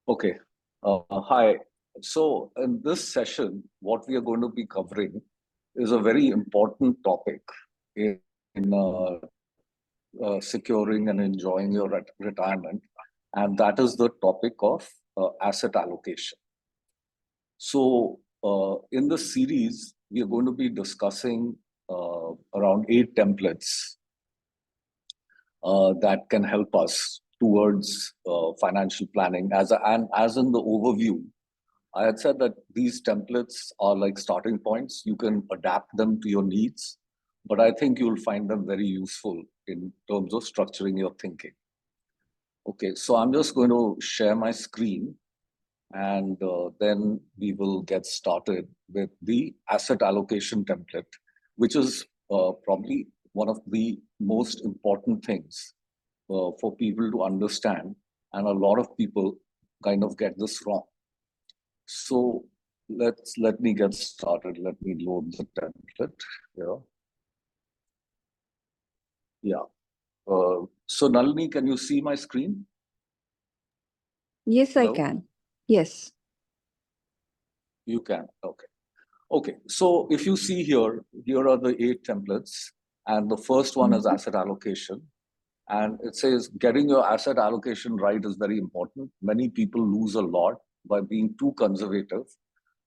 Okay. Hi. So, in this session, what we are going to be covering is a very important topic in securing and enjoying your retirement, and that is the topic of asset allocation. So, in this series, we are going to be discussing around 8 templates that can help us towards financial planning. And as in the overview, I had said that these templates are like starting points. You can adapt them to your needs, but I think you'll find them very useful in terms of structuring your thinking. Okay, so I'm just going to share my screen and then we will get started with the asset allocation template, which is probably one of the most important things for people to understand. And a lot of people kind of get this wrong. So let me get started. Let me load the template here. Yeah. So Nalini, can you see my screen? Yes, I Hello? can. Yes. You can. Okay. Okay. So if you see here, here are the 8 templates. And the first one is asset allocation. And it says getting your asset allocation right is very important. Many people lose a lot by being too conservative,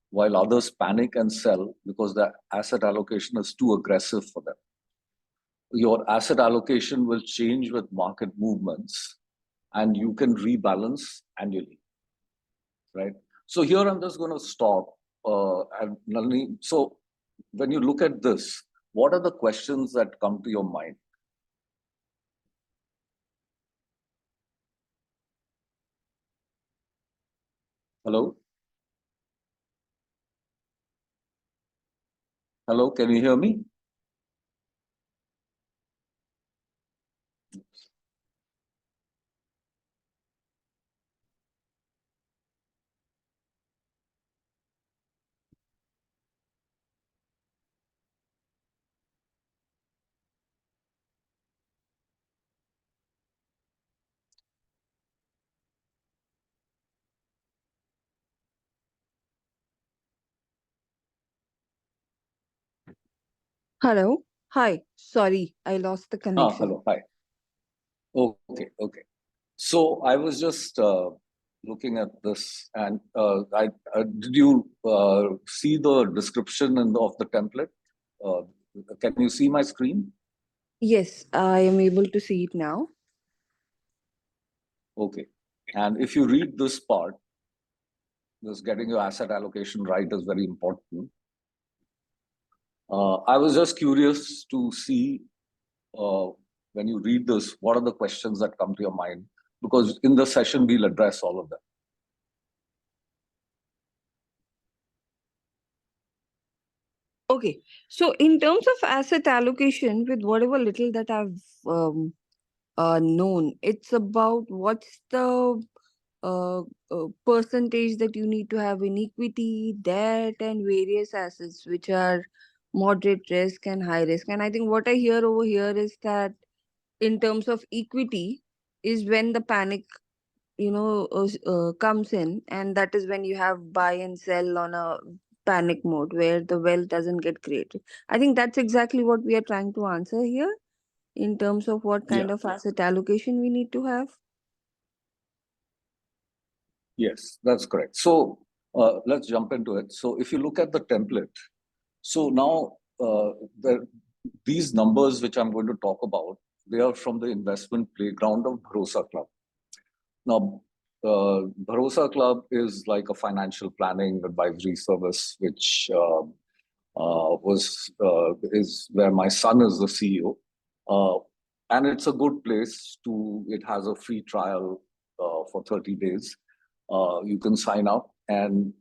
while others panic and sell because the asset allocation is too aggressive for them. Your asset allocation will change with market movements and you can rebalance annually, right? So here I'm just going to stop. And Nalini, so when you look at this, what are the questions that come to your mind? Hello? Hello, can you hear me? Hello. Hi. Sorry, I lost the connection. Hello, hi. Okay, okay. So I was just looking at this, and did you see the description of the template? Uh, can you see my screen? Yes, I am able to see it now. Okay. And if you read this part, this getting your asset allocation right is very important. I was just curious to see uh, when you read this, what are the questions that come to your mind? Because in the session, we'll address all of them. Okay. So, in terms of asset allocation, with whatever little that I've known, it's about what's the percentage that you need to have in equity, debt, and various assets which are moderate risk and high risk. And I think what I hear over here is that in terms of equity is when the panic comes in, and that is when you have buy and sell on a panic mode where the wealth doesn't get created. I think that's exactly what we are trying to answer here in terms of what Yeah, kind of asset allocation we need to have. yes, that's correct. So let's jump into it. So if you look at the template, so now these numbers which I'm going to talk about, they are from the investment playground of Bharosa Club. Now, Bharosa Club is like a financial planning advisory service, which is where my son is the CEO, and it's a good place to. It has a free trial for 30 days. You can sign up and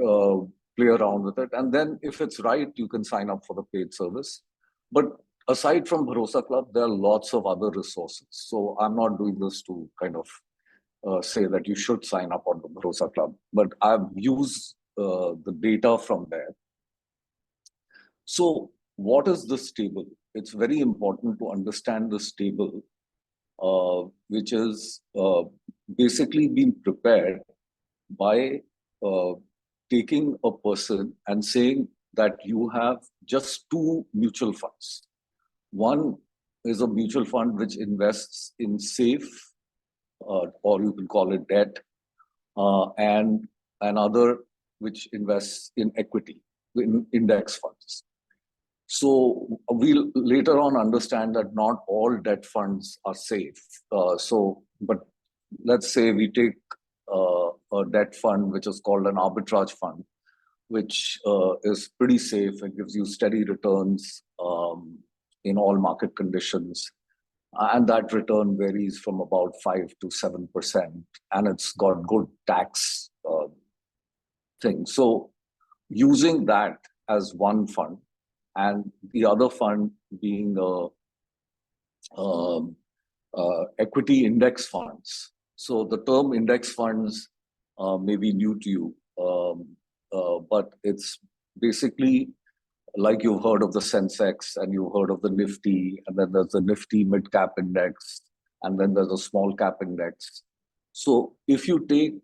uh, play around with it, and then if it's right, you can sign up for the paid service. But aside from Bharosa Club, there are lots of other resources. So I'm not doing this to kind of say that you should sign up on the Bharosa Club, but I've used the data from there. So, what is this table? It's very important to understand this table, which is basically being prepared by uh, taking a person and saying that you have just two mutual funds. One is a mutual fund which invests in safe, or you can call it debt, and another which invests in equity, in index funds. So we'll later on understand that not all debt funds are safe. But let's say we take a debt fund which is called an arbitrage fund, which is pretty safe and gives you steady returns in all market conditions. And that return varies from about 5 to 7%, and it's got good tax thing. So using that as one fund, and the other fund being um, equity index funds. So the term index funds may be new to you, but it's basically like you've heard of the Sensex and you've heard of the Nifty, and then there's the Nifty mid cap index, and then there's a small cap index. So if you take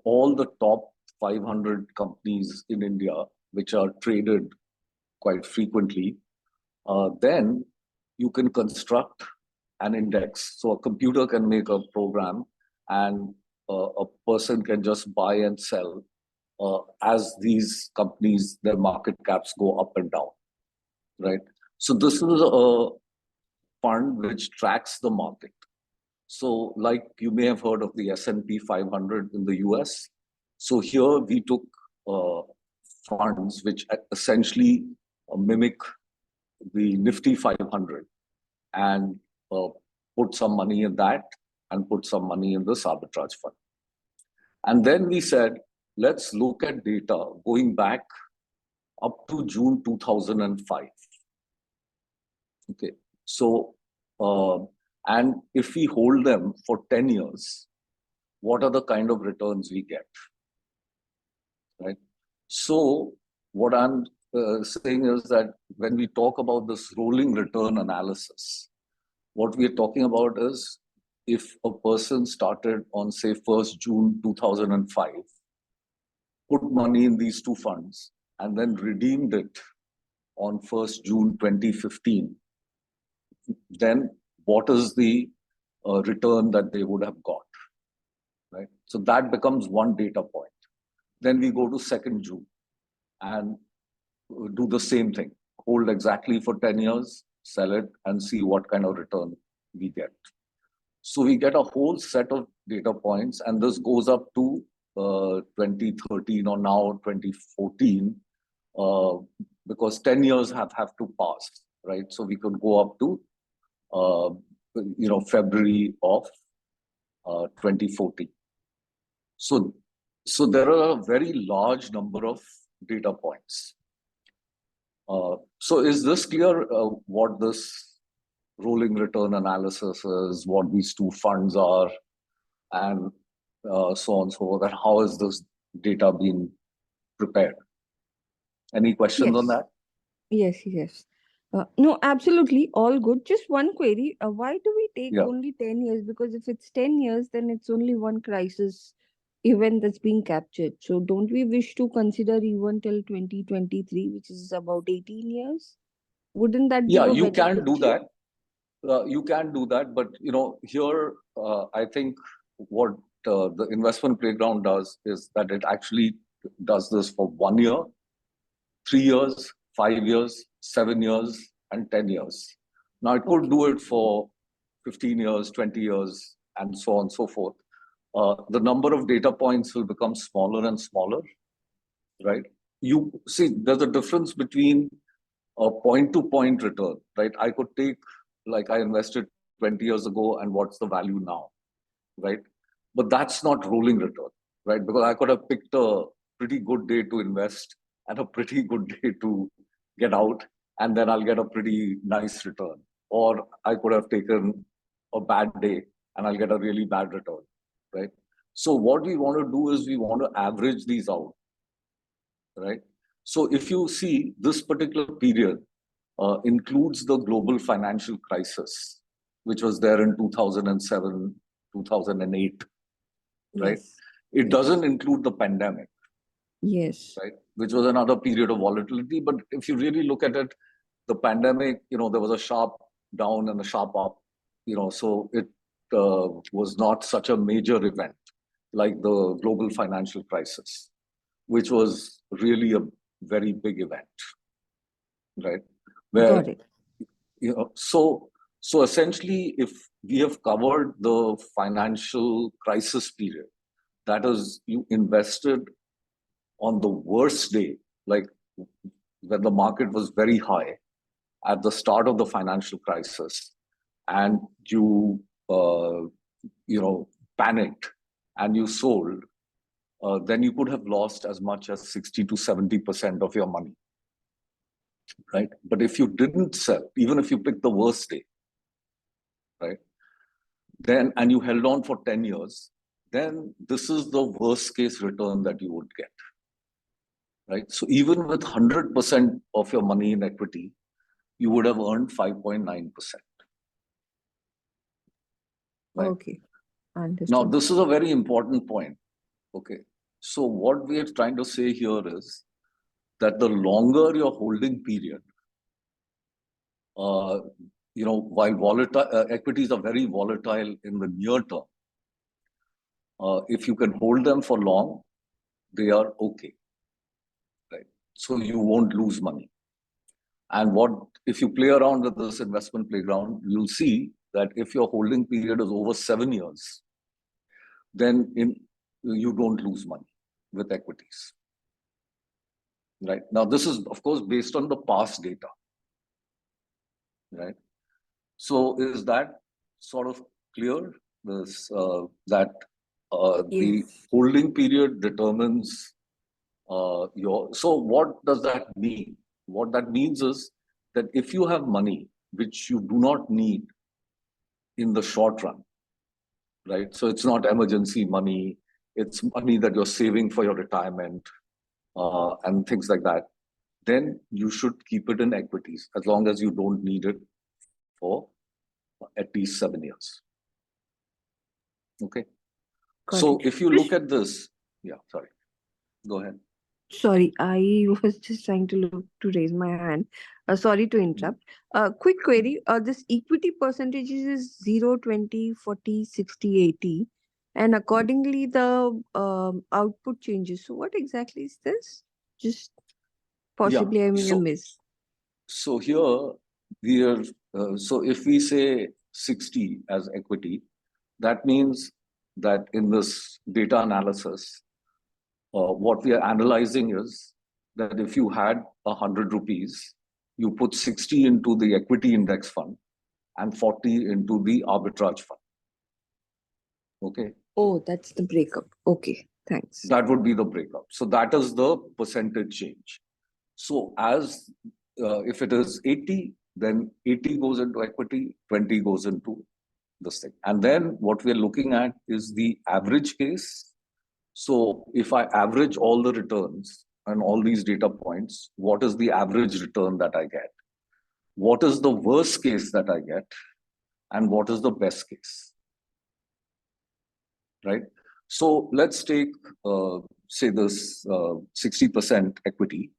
all the top 500 companies in India, which are traded quite frequently, then you can construct an index. So a computer can make a program, and a person can just buy and sell as these companies, their market caps go up and down, right? So this is a fund which tracks the market. So like you may have heard of the S&P 500 in the US. So here we took uh, funds which essentially mimic the Nifty 500 and put some money in that and put some money in this arbitrage fund. And then we said, let's look at data going back up to June 2005. Okay, so, and if we hold them for 10 years, what are the kind of returns we get, right? So what I'm saying is that when we talk about this rolling return analysis, what we're talking about is if a person started on, say, 1st June 2005, put money in these two funds, and then redeemed it on 1st June 2015, then what is the return that they would have got, right? So that becomes one data point. Then we go to 2nd June and do the same thing, hold exactly for 10 years, sell it, and see what kind of return we get. So we get a whole set of data points, and this goes up to 2013 or now 2014, because 10 years have to pass, right? So we could go up to February of 2014. So there are a very large number of data points. So is this clear what this rolling return analysis is, what these two funds are, and so on and so forth, and how is this data being prepared? Any questions on Yes. that? Yes. No, absolutely. All good. Just one query. Why do we take Yeah. only 10 years? Because if it's 10 years, then it's only one crisis event that's being captured. So don't we wish to consider even till 2023, which is about 18 years? Wouldn't that give Yeah, a you better can do picture? that. You can do that, but here I think what the investment playground does is that it actually does this for 1 year, 3 years, 5 years, 7 years, and 10 years. Now, it could Okay. do it for 15 years, 20 years, and so on and so forth. The number of data points will become smaller and smaller, right? You see, there's a difference between a point-to-point return, right? I could take, like I invested 20 years ago, and what's the value now, right? But that's not rolling return, right? Because I could have picked a pretty good day to invest and a pretty good day to get out, and then I'll get a pretty nice return. Or I could have taken a bad day and I'll get a really bad return, right? So what we want to do is we want to average these out, right? So if you see this particular period includes the global financial crisis, which was there in 2007, 2008, right? Yes. It doesn't include the pandemic, Yes. right? Which was another period of volatility. But if you really look at it, the pandemic, there was a sharp down and a sharp up, so it was not such a major event like the global financial crisis, which was really a very big event, right? Where, Got it. so essentially, if we have covered the financial crisis period, that is, you invested on the worst day, like when the market was very high at the start of the financial crisis, and you uh, you know panicked and you sold, then you could have lost as much as 60 to 70% of your money, right? But if you didn't sell, even if you picked the worst day, right, then and you held on for 10 years, then this is the worst case return that you would get, right? So even with 100% of your money in equity, you would have earned 5.9%, right? Okay. Now, Understood. this is a very important point. Okay. So what we are trying to say here is that the longer your holding period, uh, while volatile equities are very volatile in the near term, if you can hold them for long, they are okay, right? So you won't lose money. And what if you play around with this investment playground, you'll see that if your holding period is over 7 years, then you don't lose money with equities. Right. Now, this is, of course, based on the past data. Right. So is that sort of clear? That the Yes. holding period determines your. So what does that mean? What that means is that if you have money which you do not need in the short run, right? So it's not emergency money. It's money that you're saving for your retirement and things like that. Then you should keep it in equities as long as you don't need it for at least 7 years. Okay. Got So it. if you look at this, yeah, sorry, go ahead. Sorry, I was just trying to look to raise my hand. Sorry to interrupt. Quick query. This equity percentages is 0, 20, 40, 60, 80, and accordingly the output changes. So what exactly is this? Just Yeah. possibly I may have missed. So here we are. So if we say 60 as equity, that means that in this data analysis, what we are analyzing is that if you had 100 rupees, you put 60 into the equity index fund and 40 into the arbitrage fund. Okay. Oh, that's the breakup. Okay, thanks. That would be the breakup. So that is the percentage change. So as if it is 80, then 80 goes into equity, 20 goes into this thing. And then what we're looking at is the average case. So if I average all the returns and all these data points, what is the average return that I get? What is the worst case that I get? And what is the best case? Right? So let's take, say, this 60% equity.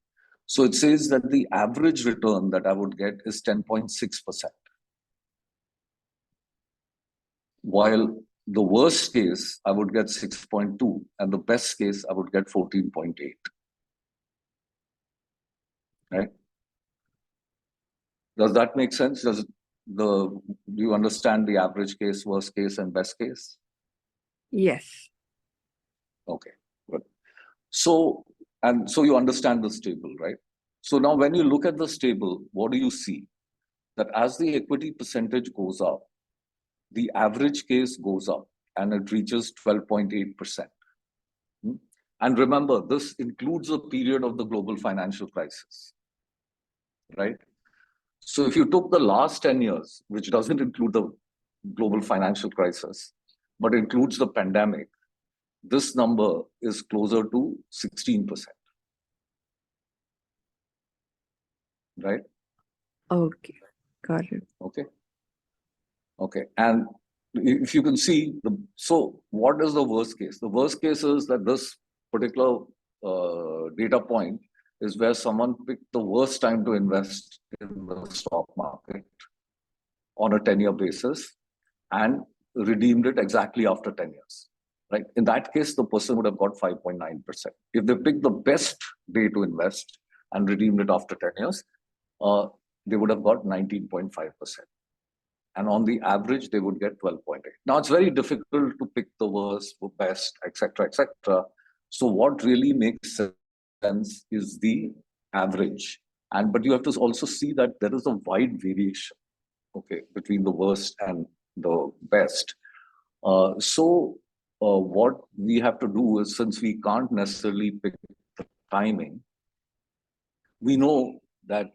So it says that the average return that I would get is 10.6%, while the worst case I would get 6.2, and the best case I would get 14.8. Right? Does that make sense? Do you understand the average case, worst case, and best case? Yes. Okay, good. So you understand this table, right? So now when you look at this table, what do you see? That as the equity percentage goes up, the average case goes up and it reaches 12.8%. And remember, this includes a period of the global financial crisis, right? So if you took the last 10 years, which doesn't include the global financial crisis, but includes the pandemic, this number is closer to 16%, right? Okay. Got it. Okay. Okay. And if you can see, so what is the worst case? The worst case is that this particular data point is where someone picked the worst time to invest in the stock market on a 10-year basis and redeemed it exactly after 10 years. Right? In that case, the person would have got 5.9%. If they picked the best day to invest and redeemed it after 10 years, they would have got 19.5%. And on the average, they would get 12.8. Now, it's very difficult to pick the worst, the best, etc., etc. So what really makes sense is the average. But you have to also see that there is a wide variation, okay, between the worst and the best. What we have to do is, since we can't necessarily pick the timing, we know that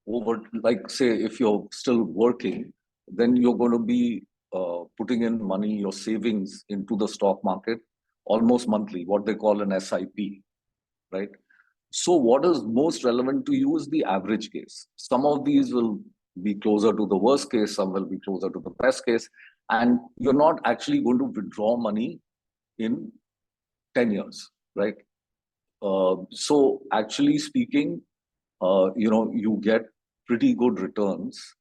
over, like, say, if you're still working, then you're going to be putting in money, your savings into the stock market almost monthly, what they call an SIP, right? So what is most relevant to you is the average case. Some of these will be closer to the worst case, some will be closer to the best case, and you're not actually going to withdraw money in 10 years, right? So actually speaking, you get pretty good returns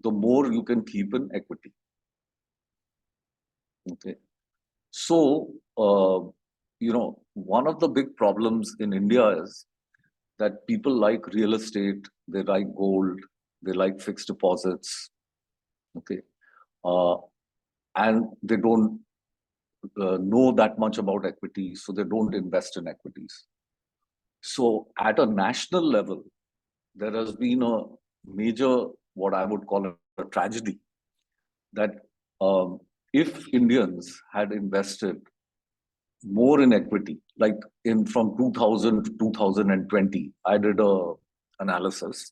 the more you can keep in equity. Okay. So, one of the big problems in India is that people like real estate, they like gold, they like fixed deposits. Okay. And they don't know that much about equity, so they don't invest in equities. So, at a national level, there has been a major, what I would call a tragedy, that if Indians had invested more in equity, like in from 2000 to 2020, I did a analysis.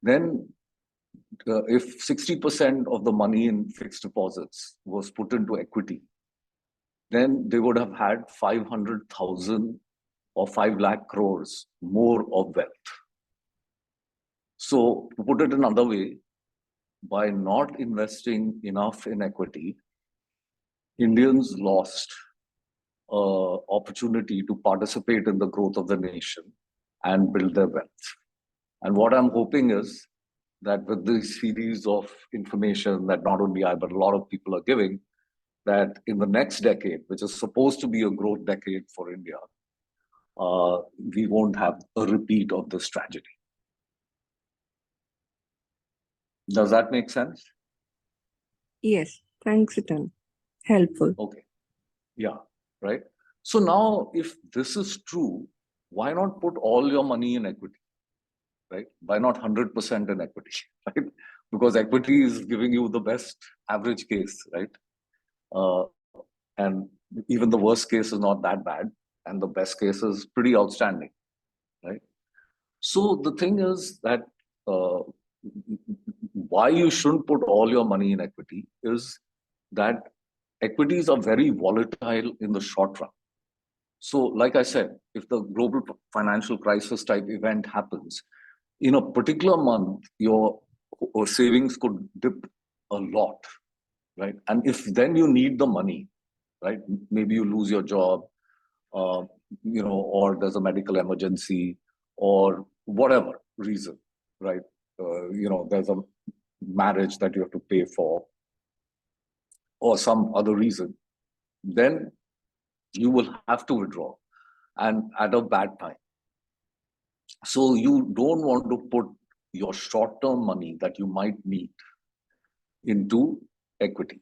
Then, if 60% of the money in fixed deposits was put into equity, then they would have had 500,000 or 5 lakh crores more of wealth. So, to put it another way, by not investing enough in equity, Indians lost opportunity to participate in the growth of the nation and build their wealth. And what I'm hoping is that with this series of information that not only I, but a lot of people are giving, that in the next decade, which is supposed to be a growth decade for India, we won't have a repeat of this tragedy. Does that make sense? Yes, thanks a ton. Helpful. Okay. Yeah, right. So now, if this is true, why not put all your money in equity? Right? Why not 100% in equity? Right? Because equity is giving you the best average case, right? And even the worst case is not that bad, and the best case is pretty outstanding, right? So the thing is that why you shouldn't put all your money in equity is that equities are very volatile in the short run. So, like I said, if the global financial crisis type event happens, in a particular month, your savings could dip a lot, right? And if then you need the money, right? Maybe you lose your job, uh, or there's a medical emergency, or whatever reason, right? There's a marriage that you have to pay for, or some other reason, then you will have to withdraw, and at a bad time. So you don't want to put your short-term money that you might need into equity,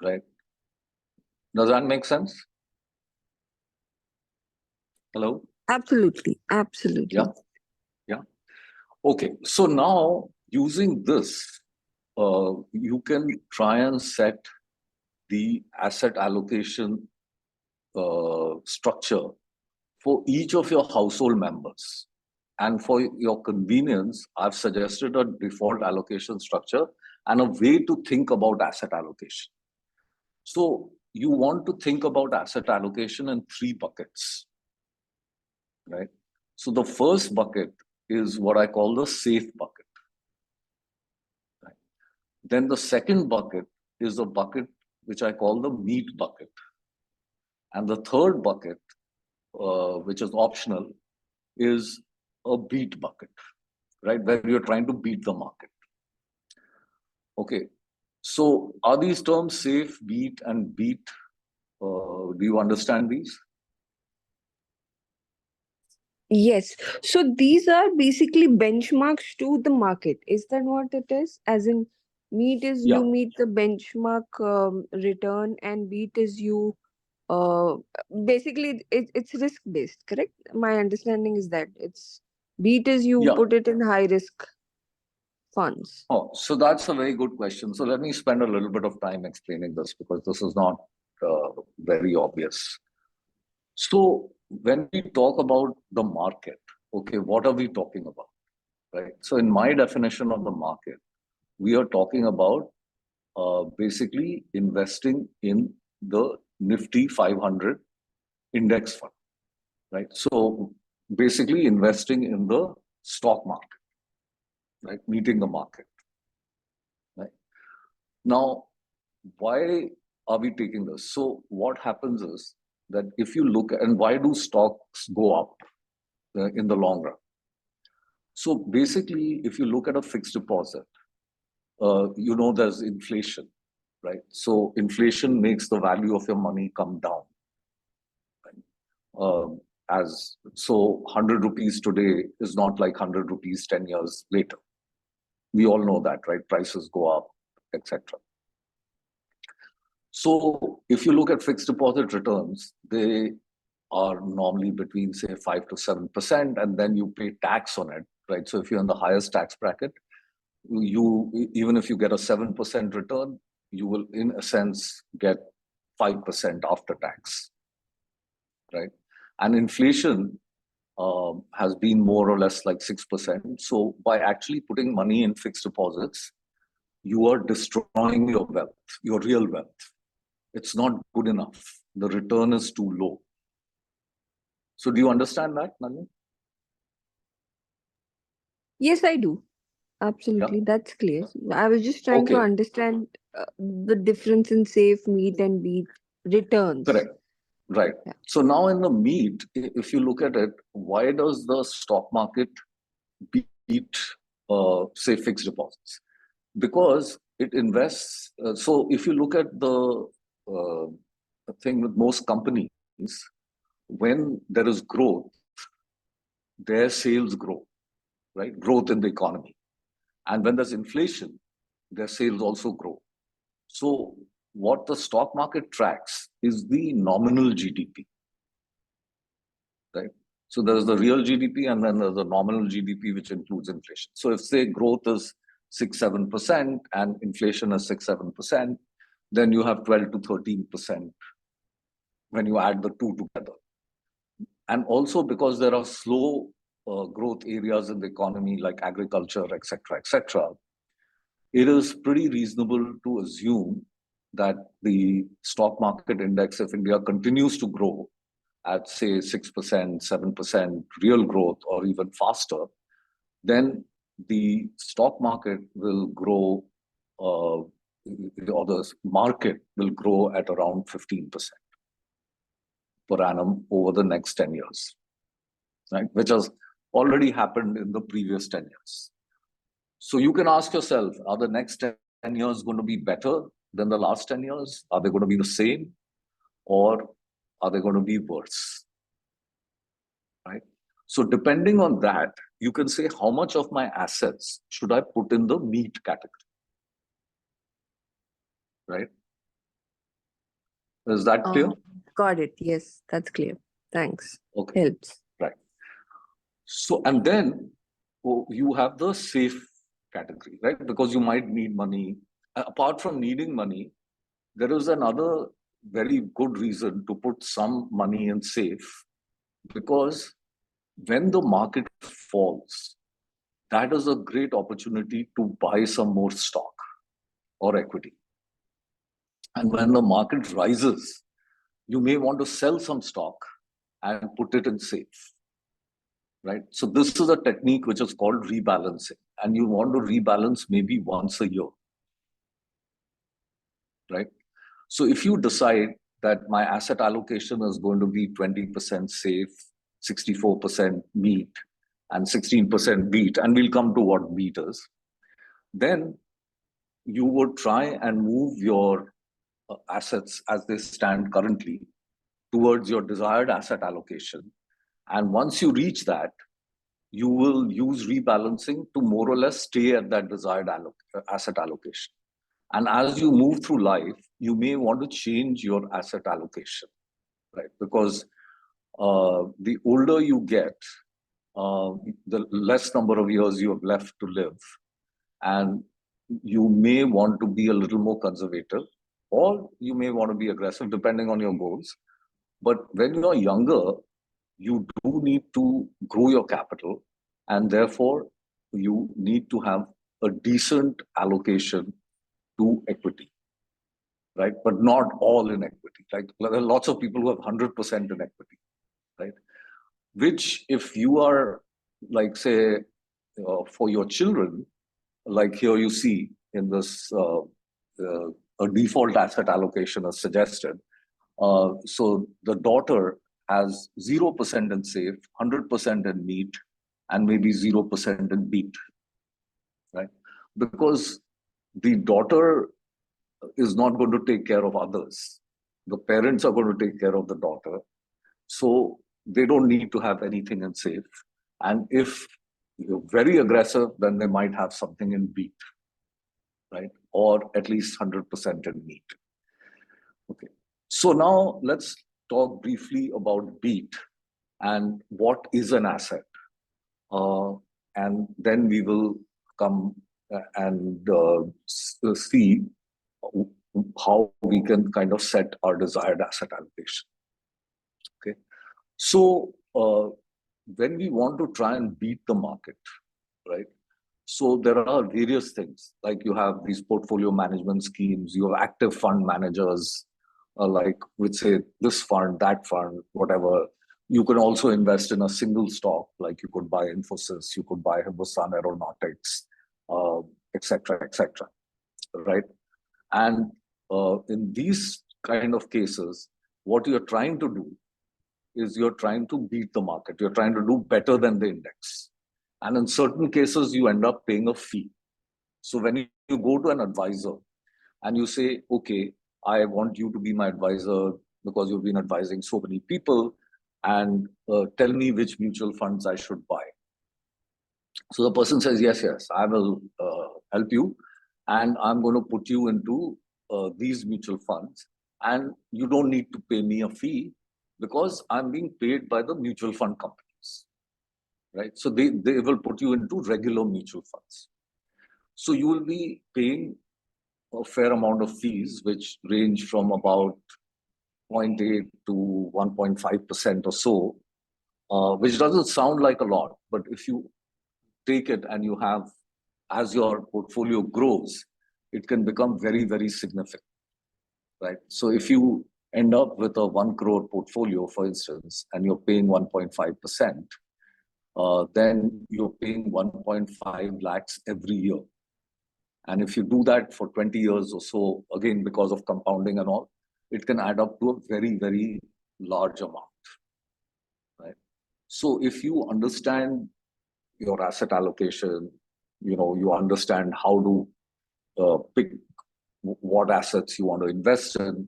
right? Does that make sense? Hello? Absolutely. Absolutely. Yeah. Yeah. Okay. So now using this, you can try and set the asset allocation structure for each of your household members. And for your convenience, I've suggested a default allocation structure and a way to think about asset allocation. So you want to think about asset allocation in 3 buckets, right? So the first bucket is what I call the safe bucket. Right? Then the second bucket is a bucket which I call the meat bucket. And the third bucket, which is optional, is a beat bucket, right? Where you're trying to beat the market. Okay. So are these terms safe, beat, and beat? Do you understand these? Yes. So these are basically benchmarks to the market. Is that what it is? As in, meet is Yeah. you meet the benchmark return, and beat is you uh basically it's risk based, correct? My understanding is that it's beat is you Yeah. put it in high risk funds. Oh, so that's a very good question. So let me spend a little bit of time explaining this because this is not very obvious. So when we talk about the market, okay, what are we talking about, right? So in my definition of the market, we are talking about basically investing in the Nifty 500 index fund, right? So basically investing in the stock market, right? Meeting the market, right? Now, why are we taking this? So what happens is that if you look at, and why do stocks go up in the long run? So basically, if you look at a fixed deposit, there's inflation, right? So inflation makes the value of your money come down. Right? As so, 100 rupees today is not like 100 rupees 10 years later. We all know that, right? Prices go up, etc. So if you look at fixed deposit returns, they are normally between say 5 to 7%, and then you pay tax on it, right? So if you're in the highest tax bracket, you even if you get a 7% return, you will in a sense get 5% after tax, right? And inflation has been more or less like 6%. So by actually putting money in fixed deposits, you are destroying your wealth, your real wealth. It's not good enough. The return is too low. So do you understand that, Nalini? Yes, I do. Yeah. Absolutely, that's clear. I was just trying to Okay. understand the difference in safe meet and beat returns. Correct. Right. Yeah. So now in the meat, if you look at it, why does the stock market beat, say, fixed deposits? Because it invests. So if you look at uh, the thing with most companies, when there is growth, their sales grow, right? Growth in the economy. And when there's inflation, their sales also grow. So what the stock market tracks is the nominal GDP, right? So there's the real GDP and then there's the nominal GDP, which includes inflation. So if say growth is 6-7% and inflation is 6-7%, then you have 12 to 13% when you add the two together. And also because there are slow growth areas in the economy like agriculture, etc., it is pretty reasonable to assume that the stock market index of India continues to grow at say 6%, 7% real growth or even faster, then the stock market will grow, or the market will grow at around 15% per annum over the next 10 years, right? Which has already happened in the previous 10 years. So you can ask yourself, are the next 10 years going to be better than the last 10 years? Are they going to be the same? Or are they going to be worse? Right? So depending on that, you can say how much of my assets should I put in the meat category, right? Is that clear? Uh, Got it. Yes, that's clear. Thanks. Okay, Helps. right. So, and then you have the safe category, right? Because you might need money. Apart from needing money, there is another very good reason to put some money in safe, because when the market falls, that is a great opportunity to buy some more stock or equity. And when the market rises, you may want to sell some stock and put it in safe, right? So this is a technique which is called rebalancing, and you want to rebalance maybe once a year. right? So if you decide that my asset allocation is going to be 20% safe, 64% meat, and 16% beat, and we'll come to what beat is, then you would try and move your assets as they stand currently towards your desired asset allocation. And once you reach that, you will use rebalancing to more or less stay at that desired asset allocation. And as you move through life, you may want to change your asset allocation, right? Because the older you get, the less number of years you have left to live. And you may want to be a little more conservative, or you may want to be aggressive, depending on your goals. But when you're younger, you do need to grow your capital, and therefore you need to have a decent allocation to equity, right? But not all in equity. Like there are lots of people who have 100% in equity, right? Which, if you are, like, say, for your children, like here you see in this a default asset allocation is suggested. So the daughter has 0% in safe, 100% in meat, and maybe 0% in beat, right? Because the daughter is not going to take care of others. The parents are going to take care of the daughter. So they don't need to have anything in safe. And if you're very aggressive, then they might have something in beat, right? Or at least 100% in meat. Okay. So now let's talk briefly about beat and what is an asset. And then we will come and see how we can kind of set our desired asset allocation. Okay. So when we want to try and beat the market, right? So there are various things, like you have these portfolio management schemes, you have active fund managers, like which say this fund, that fund, whatever. You can also invest in a single stock, like you could buy Infosys, you could buy Hindustan Aeronautics, etc., etc. Right? And in these kind of cases, what you're trying to do is you're trying to beat the market. You're trying to do better than the index. And in certain cases, you end up paying a fee. So when you go to an advisor and you say, okay, I want you to be my advisor because you've been advising so many people, and tell me which mutual funds I should buy. So the person says, yes, yes, I will help you. And I'm going to put you into these mutual funds. And you don't need to pay me a fee because I'm being paid by the mutual fund companies, right? So they will put you into regular mutual funds. So you will be paying a fair amount of fees, which range from about 0.8 to 1.5% or so, which doesn't sound like a lot. But if you take it and you have, as your portfolio grows, it can become very, very significant, right? So if you end up with a 1 crore portfolio, for instance, and you're paying 1.5%, then you're paying 1.5 lakhs every year. And if you do that for 20 years or so, again, because of compounding and all, it can add up to a very, very large amount, right? So if you understand your asset allocation, you understand how to pick what assets you want to invest in,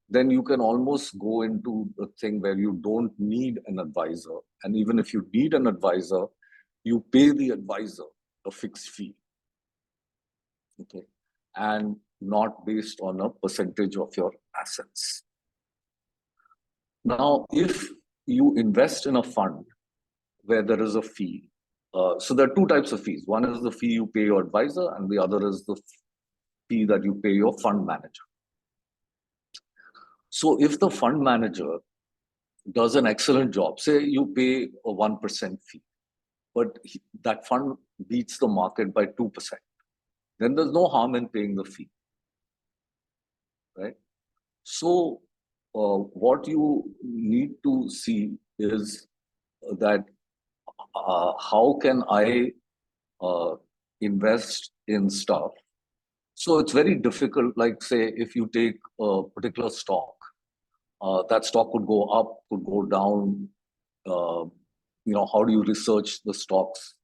then you can almost go into a thing where you don't need an advisor. And even if you need an advisor, you pay the advisor a fixed fee, okay, and not based on a percentage of your assets. Now, if you invest in a fund where there is a fee, so there are two types of fees. One is the fee you pay your advisor, and the other is the fee that you pay your fund manager. So if the fund manager does an excellent job, say you pay a 1% fee, but that fund beats the market by 2%, then there's no harm in paying the fee, right? So what you need to see is that how can I invest in stuff So it's very difficult. Like say, if you take a particular stock, that stock could go up, could go down. Uh, how do you research the stocks?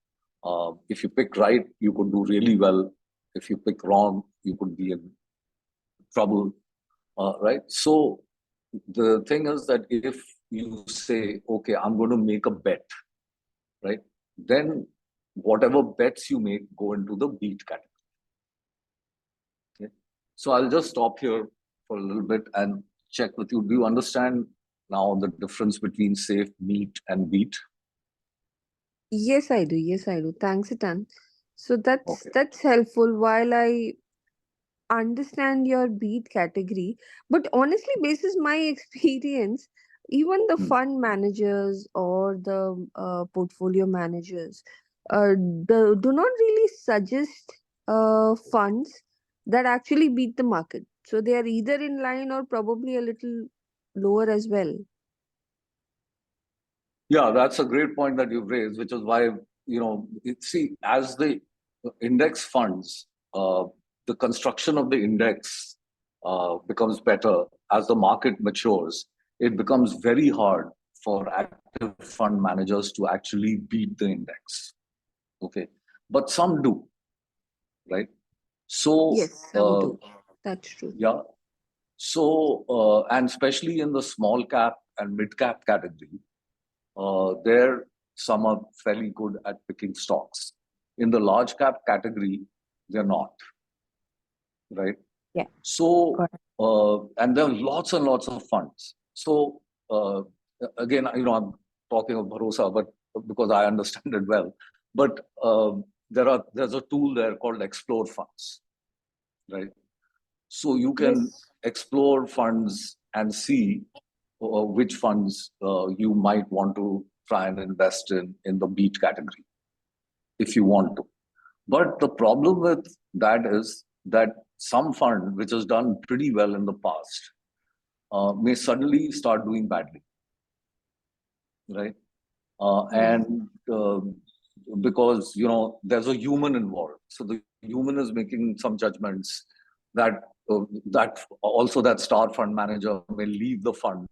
If you pick right, you could do really well. If you pick wrong, you could be in trouble, right? So the thing is that if you say, okay, I'm going to make a bet, right? Then whatever bets you make go into the beat category. Okay? So I'll just stop here for a little bit and check with you. Do you understand now the difference between safe, meet, and beat? Yes, I do. Yes, I do. Thanks a ton. So that's Okay. that's helpful. While I understand your beat category, but honestly, basis my experience, even the Hmm. fund managers or the portfolio managers do not really suggest funds that actually beat the market. So they are either in line or probably a little lower as well. Yeah, that's a great point that you've raised, which is why, see, as the index funds, the construction of the index becomes better as the market matures. It becomes very hard for active fund managers to actually beat the index. Okay. But some do, right? So, Yes, some do. That's true. yeah. So, and especially in the small cap and mid cap category, there some are fairly good at picking stocks. In the large cap category, they're not, right? Yeah, So, got it. and there are lots and lots of funds. So, again, I'm talking of Bharosa, but because I understand it well, but there's a tool there called Explore Funds, right? So you can Yes. explore funds and see which funds you might want to try and invest in the beat category if you want to. But the problem with that is that some fund which has done pretty well in the past may suddenly start doing badly, right? Hmm. And because there's a human involved, so the human is making some judgments that that star fund manager may leave the fund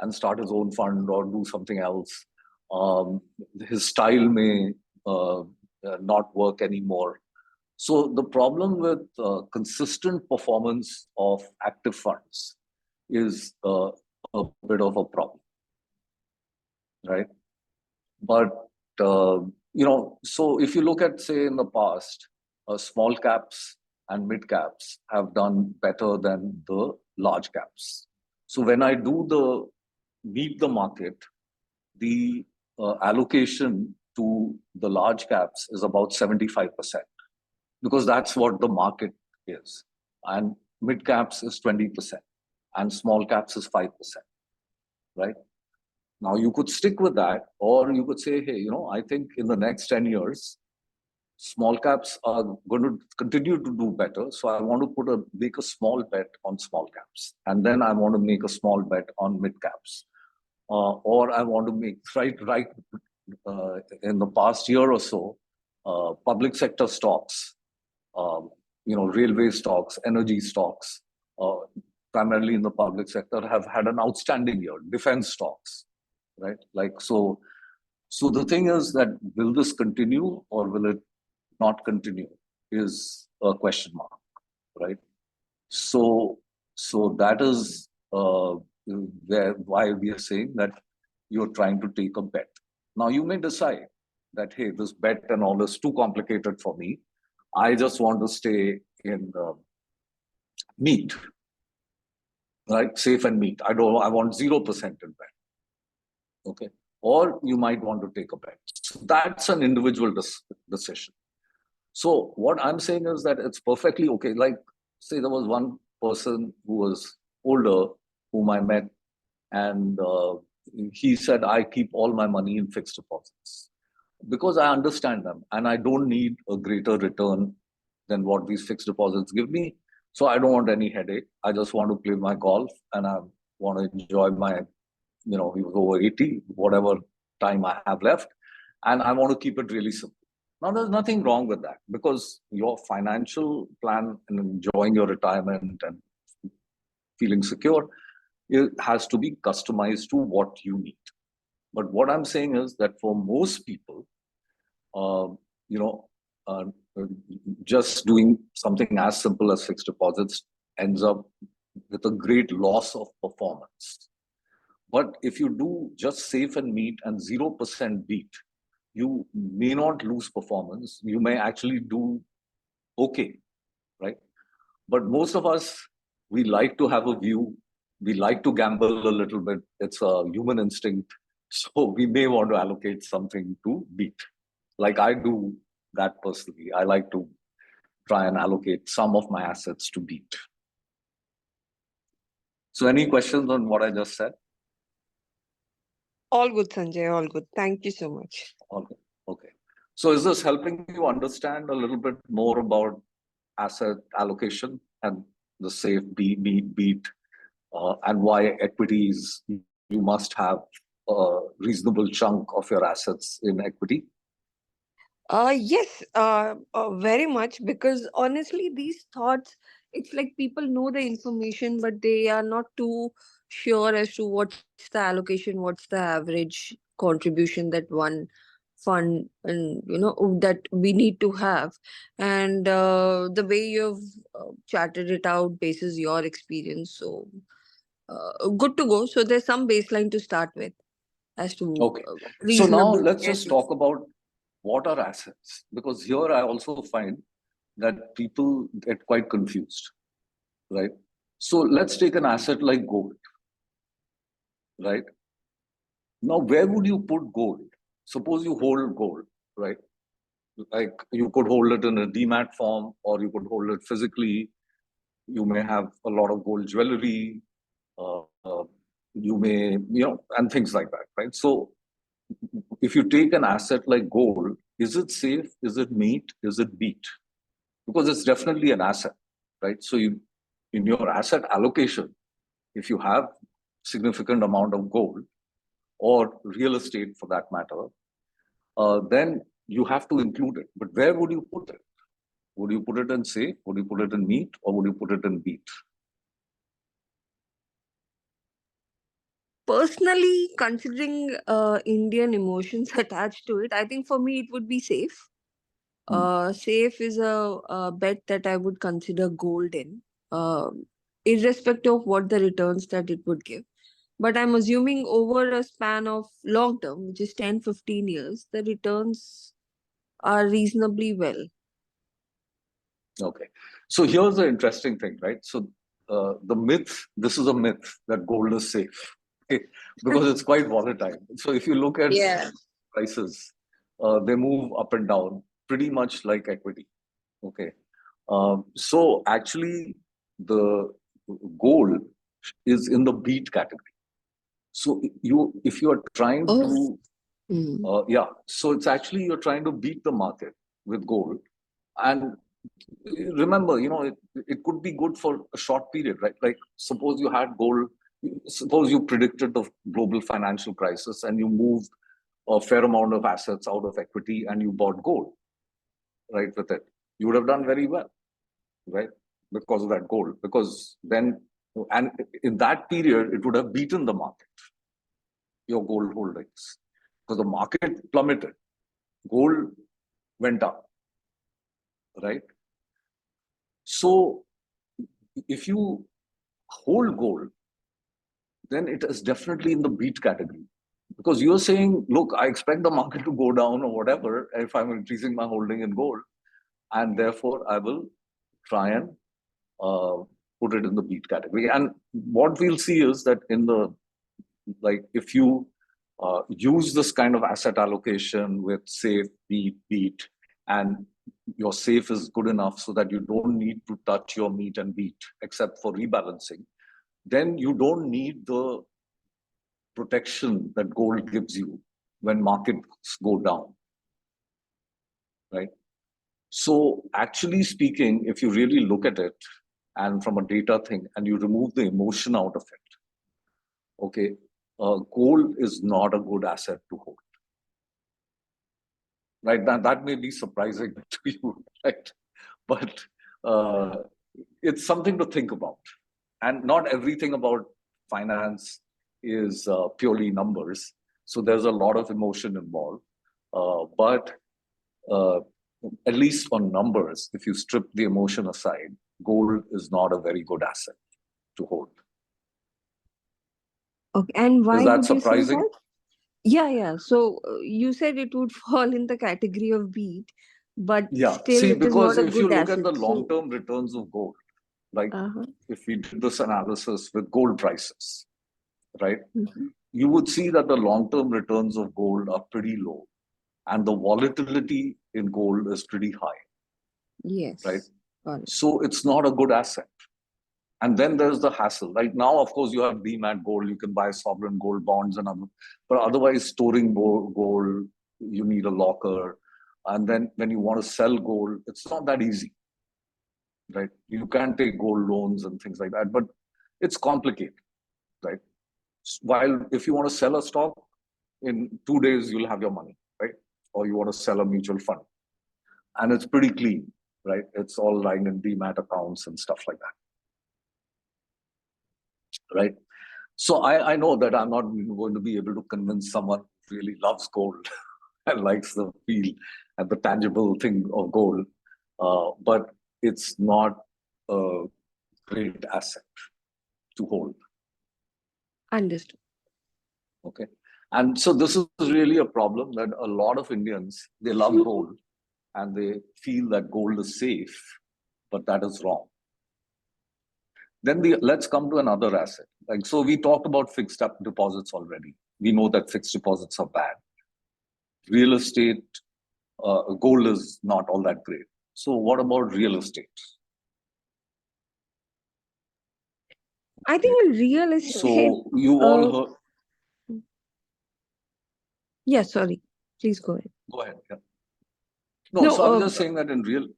and start his own fund or do something else. Um, his style may not work anymore. So the problem with consistent performance of active funds is a bit of a problem, right? But so if you look at, say, in the past, small caps and mid caps have done better than the large caps. So when I do the meet the market, the allocation to the large caps is about 75%, because that's what the market is. And mid caps is 20%, and small caps is 5%, right? Now you could stick with that, or you could say, hey, I think in the next 10 years, small caps are going to continue to do better. So I want to make a small bet on small caps. And then I want to make a small bet on mid caps. Or I want to make right in the past year or so, public sector stocks, um, railway stocks, energy stocks, uh, primarily in the public sector, have had an outstanding year. Defense stocks, right? Like so. So the thing is that will this continue or will it not continue? Is a question mark, right? So so that is why we are saying that you're trying to take a bet. Now you may decide that, hey, this bet and all is too complicated for me. I just want to stay in meat, right? Safe and meat. I want 0% in bet. Okay. Or you might want to take a bet. So that's an individual decision. So what I'm saying is that it's perfectly okay. Like, say there was one person who was older whom I met, and he said, I keep all my money in fixed deposits because I understand them and I don't need a greater return than what these fixed deposits give me. So I don't want any headache. I just want to play my golf and I want to enjoy my, he was over 80, whatever time I have left. And I want to keep it really simple. Now, there's nothing wrong with that because your financial plan and enjoying your retirement and feeling secure, it has to be customized to what you need. But what I'm saying is that for most people, uh, you know, uh, just doing something as simple as fixed deposits ends up with a great loss of performance. But if you do just safe and meet and 0% beat, you may not lose performance. You may actually do okay, right? But most of us, we like to have a view. We like to gamble a little bit. It's a human instinct. So we may want to allocate something to beat. Like I do that personally. I like to try and allocate some of my assets to beat. So any questions on what I just said? All good, Sanjay. All good. Thank you so much. Okay. Okay. So is this helping you understand a little bit more about asset allocation and the safe beat, and why equities, you must have a reasonable chunk of your assets in equity? Yes, very much, because honestly, these thoughts, it's like people know the information, but they are not too sure as to what's the allocation, what's the average contribution that one fund and that we need to have. And the way you've chatted it out bases your experience, so good to go. So there's some baseline to start with as to Okay. So now reasonable let's just guesses. talk about what are assets, because here I also find that people get quite confused, right? So let's take an asset like gold, right? Now, where would you put gold? Suppose you hold gold, right? Like you could hold it in a demat form, or you could hold it physically. You may have a lot of gold jewelry. Uh, uh, you may, and things like that, right? So if you take an asset like gold, is it safe? Is it meet? Is it beat? Because it's definitely an asset, right? So you, in your asset allocation, if you have significant amount of gold or real estate for that matter, then you have to include it. But where would you put it? Would you put it in safe? Would you put it in meat? Or would you put it in beat? Personally, considering Indian emotions attached to it, I think for me it would be safe. Hmm. Safe is a bet that I would consider gold in, irrespective of what the returns that it would give. But I'm assuming over a span of long term, which is 10, 15 years, the returns are reasonably well. Okay. So here's the interesting thing, right? So the myth, this is a myth that gold is safe, okay? Because it's quite volatile. So if you look at Yeah. prices, they move up and down pretty much like equity, okay? So actually, the gold is in the beat category. So if you are trying Oh. to, Hmm. yeah, so it's actually you're trying to beat the market with gold. And remember, it could be good for a short period, right? Like suppose you had gold, suppose you predicted the global financial crisis and you moved a fair amount of assets out of equity and you bought gold, right, with it. You would have done very well, right? Because of that gold. Because then, and in that period, it would have beaten the market, your gold holdings. Because the market plummeted, gold went up, right? So if you hold gold, then it is definitely in the beat category. Because you're saying, look, I expect the market to go down or whatever if I'm increasing my holding in gold, and therefore I will try and uh, put it in the beat category. And what we'll see is that in the, like, if you use this kind of asset allocation with safe, beat, and your safe is good enough so that you don't need to touch your meat and beat except for rebalancing, then you don't need the protection that gold gives you when markets go down, right? So actually speaking, if you really look at it and from a data thing and you remove the emotion out of it, okay, gold is not a good asset to hold. right? That may be surprising to you, right? But uh, it's something to think about. And not everything about finance is purely numbers. So there's a lot of emotion involved. But uh, at least on numbers, if you strip the emotion aside, gold is not a very good asset to hold. Okay, and Is why that would you say surprising? that? Yeah, yeah. So you said it would fall in the category of beat, but Yeah. still See, it is because not a if you good look at the asset. So, long-term returns of gold, like uh-huh. if we did this analysis with gold prices, right, Mhm. you would see that the long-term returns of gold are pretty low and the volatility in gold is pretty high, right? Yes. Got it. So it's not a good asset. And then there's the hassle. Right now, of course, you have demat gold, you can buy sovereign gold bonds and other, but otherwise storing gold, you need a locker. And then when you want to sell gold, it's not that easy, right? You can take gold loans and things like that, but it's complicated, right? While if you want to sell a stock, in 2 days, you'll have your money, right? Or you want to sell a mutual fund. And it's pretty clean, right? It's all lying in demat accounts and stuff like that, right? So I know that I'm not going to be able to convince someone who really loves gold and likes the feel and the tangible thing of gold, but it's not a great asset to hold. Understood. Okay, and so this is really a problem that a lot of Indians, they love gold and they feel that gold is safe, but that is wrong. Then let's come to another asset. Like, so we talked about fixed up deposits already. We know that fixed deposits are bad. Real estate, gold is not all that great. So what about real estate? I Okay. think in real estate, So you've all uh, heard. yeah, sorry. Please go ahead. Go ahead. Yeah. No, No, so I was just saying that in real.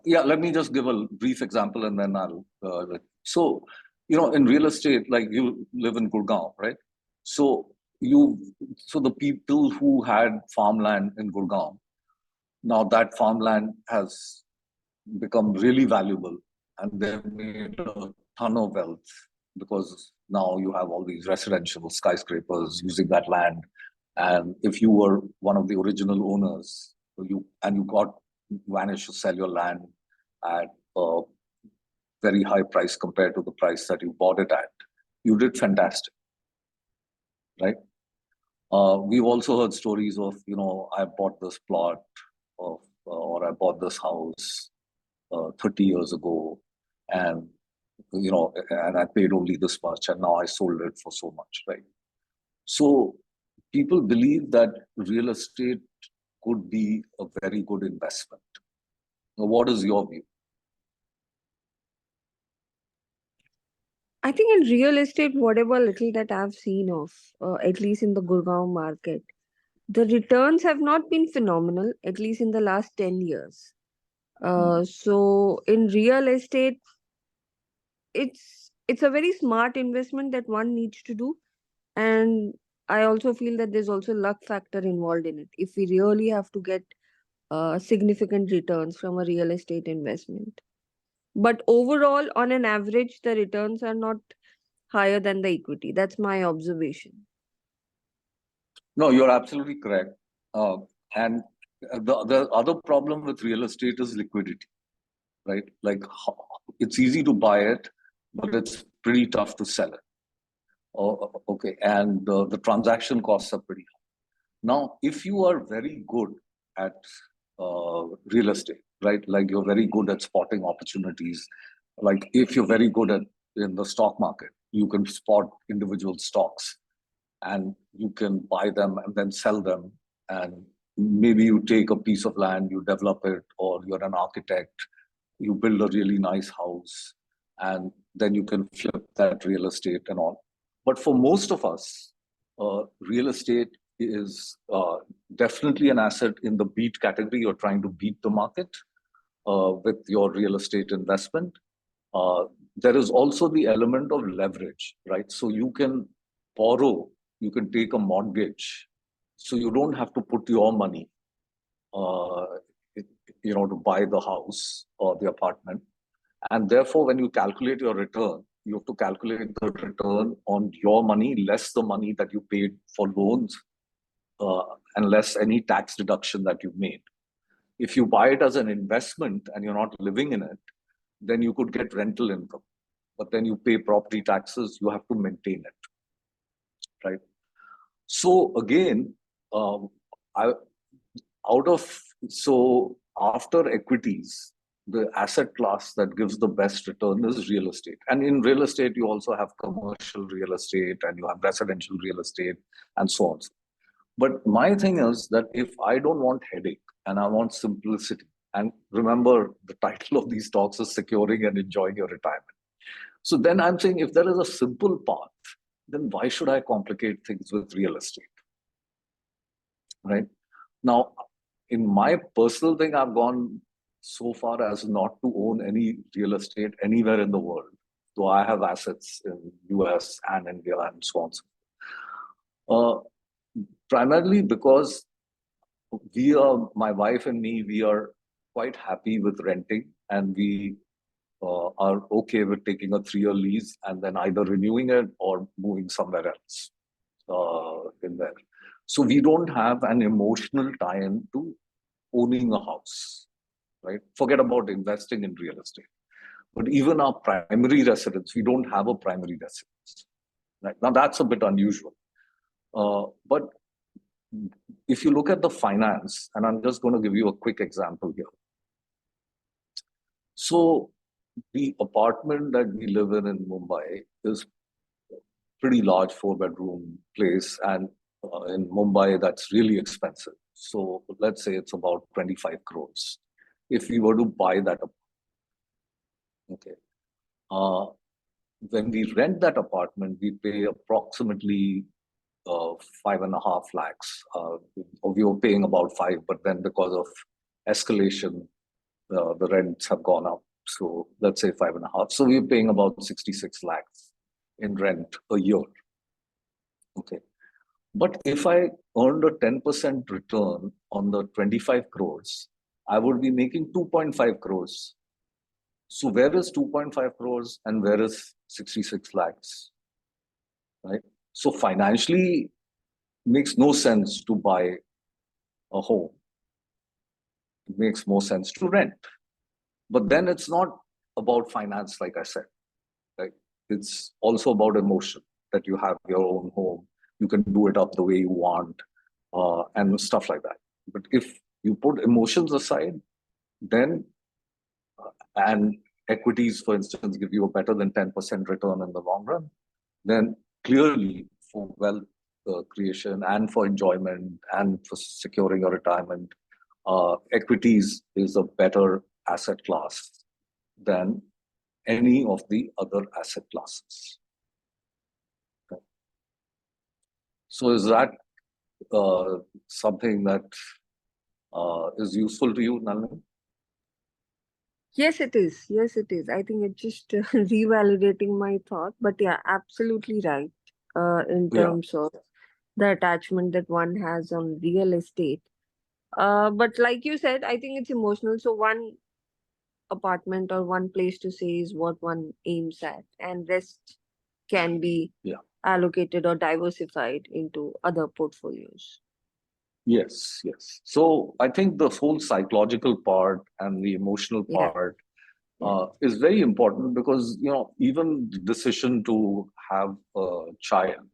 Yeah, let me just give a brief example and then I'll. So, in real estate, like you live in Gurgaon, right? So you, so the people who had farmland in Gurgaon, now that farmland has become really valuable and they've made a ton of wealth because now you have all these residential skyscrapers using that land. And if you were one of the original owners, you got managed to sell your land at a very high price compared to the price that you bought it at, you did fantastic, right? We've also heard stories of, I bought this plot of, or I bought this house 30 years ago, and and I paid only this much, and now I sold it for so much, right? So people believe that real estate could be a very good investment. Now, what is your view? I think in real estate, whatever little that I've seen of, at least in the Gurgaon market, the returns have not been phenomenal, at least in the last 10 years. Hmm. So in real estate, it's a very smart investment that one needs to do. And I also feel that there's also luck factor involved in it. If we really have to get significant returns from a real estate investment. But overall, on an average, the returns are not higher than the equity. That's my observation. No, you're absolutely correct. And the other problem with real estate is liquidity, right? Like it's easy to buy it, but it's pretty tough to sell it. Okay, and the transaction costs are pretty high. Now, if you are very good at real estate, right? Like you're very good at spotting opportunities. Like if you're very good at in the stock market, you can spot individual stocks and you can buy them and then sell them. And maybe you take a piece of land, you develop it, or you're an architect, you build a really nice house, and then you can flip that real estate and all. But for most of us, real estate is definitely an asset in the beat category. You're trying to beat the market with your real estate investment. Uh, there is also the element of leverage, right? So you can borrow, you can take a mortgage. So you don't have to put your money. uh, to buy the house or the apartment. And therefore, when you calculate your return, you have to calculate the return on your money less the money that you paid for loans, uh, and less any tax deduction that you made. If you buy it as an investment and you're not living in it, then you could get rental income. But then you pay property taxes, you have to maintain it, right? So again, I out of so after equities, the asset class that gives the best return is real estate. And in real estate, you also have commercial real estate and you have residential real estate and so on. But my thing is that if I don't want headache and I want simplicity, and remember the title of these talks is securing and enjoying your retirement. So then I'm saying if there is a simple path, then why should I complicate things with real estate? Right? Now, in my personal thing, I've gone so far as not to own any real estate anywhere in the world, though I have assets in US and India and so on. Primarily because my wife and me, we are quite happy with renting, and we are okay with taking a 3-year lease and then either renewing it or moving somewhere else in there. So we don't have an emotional tie-in to owning a house, right? Forget about investing in real estate. But even our primary residence, we don't have a primary residence. Right? Now that's a bit unusual. But if you look at the finance, and I'm just going to give you a quick example here. So the apartment that we live in Mumbai is pretty large 4-bedroom place, and in Mumbai that's really expensive. So let's say it's about 25 crores. If we were to buy that, okay, uh, when we rent that apartment, we pay approximately 5.5 lakhs. We were paying about 5, but then because of escalation, the rents have gone up. So let's say 5.5. So we're paying about 66 lakhs in rent a year. Okay. But if I earned a 10% return on the 25 crores, I would be making 2.5 crores. So where is 2.5 crores and where is 66 lakhs? Right? So financially, makes no sense to buy a home. It makes more sense to rent. But then it's not about finance, like I said. Right? It's also about emotion, that you have your own home. You can do it up the way you want, and stuff like that. But if you put emotions aside, then and equities, for instance, give you a better than 10% return in the long run, then clearly for wealth creation and for enjoyment and for securing your retirement, equities is a better asset class than any of the other asset classes. Okay. So is that something that is useful to you, Nalini? Yes, it is. Yes, it is. I think it's just revalidating my thought. But yeah, absolutely right. In Yeah. terms of the attachment that one has on real estate. But like you said, I think it's emotional. So one apartment or one place to stay is what one aims at, and rest can be Yeah. allocated or diversified into other portfolios. Yes, yes. So I think the whole psychological part and the emotional Yeah, part yeah, is very important, because even the decision to have a child,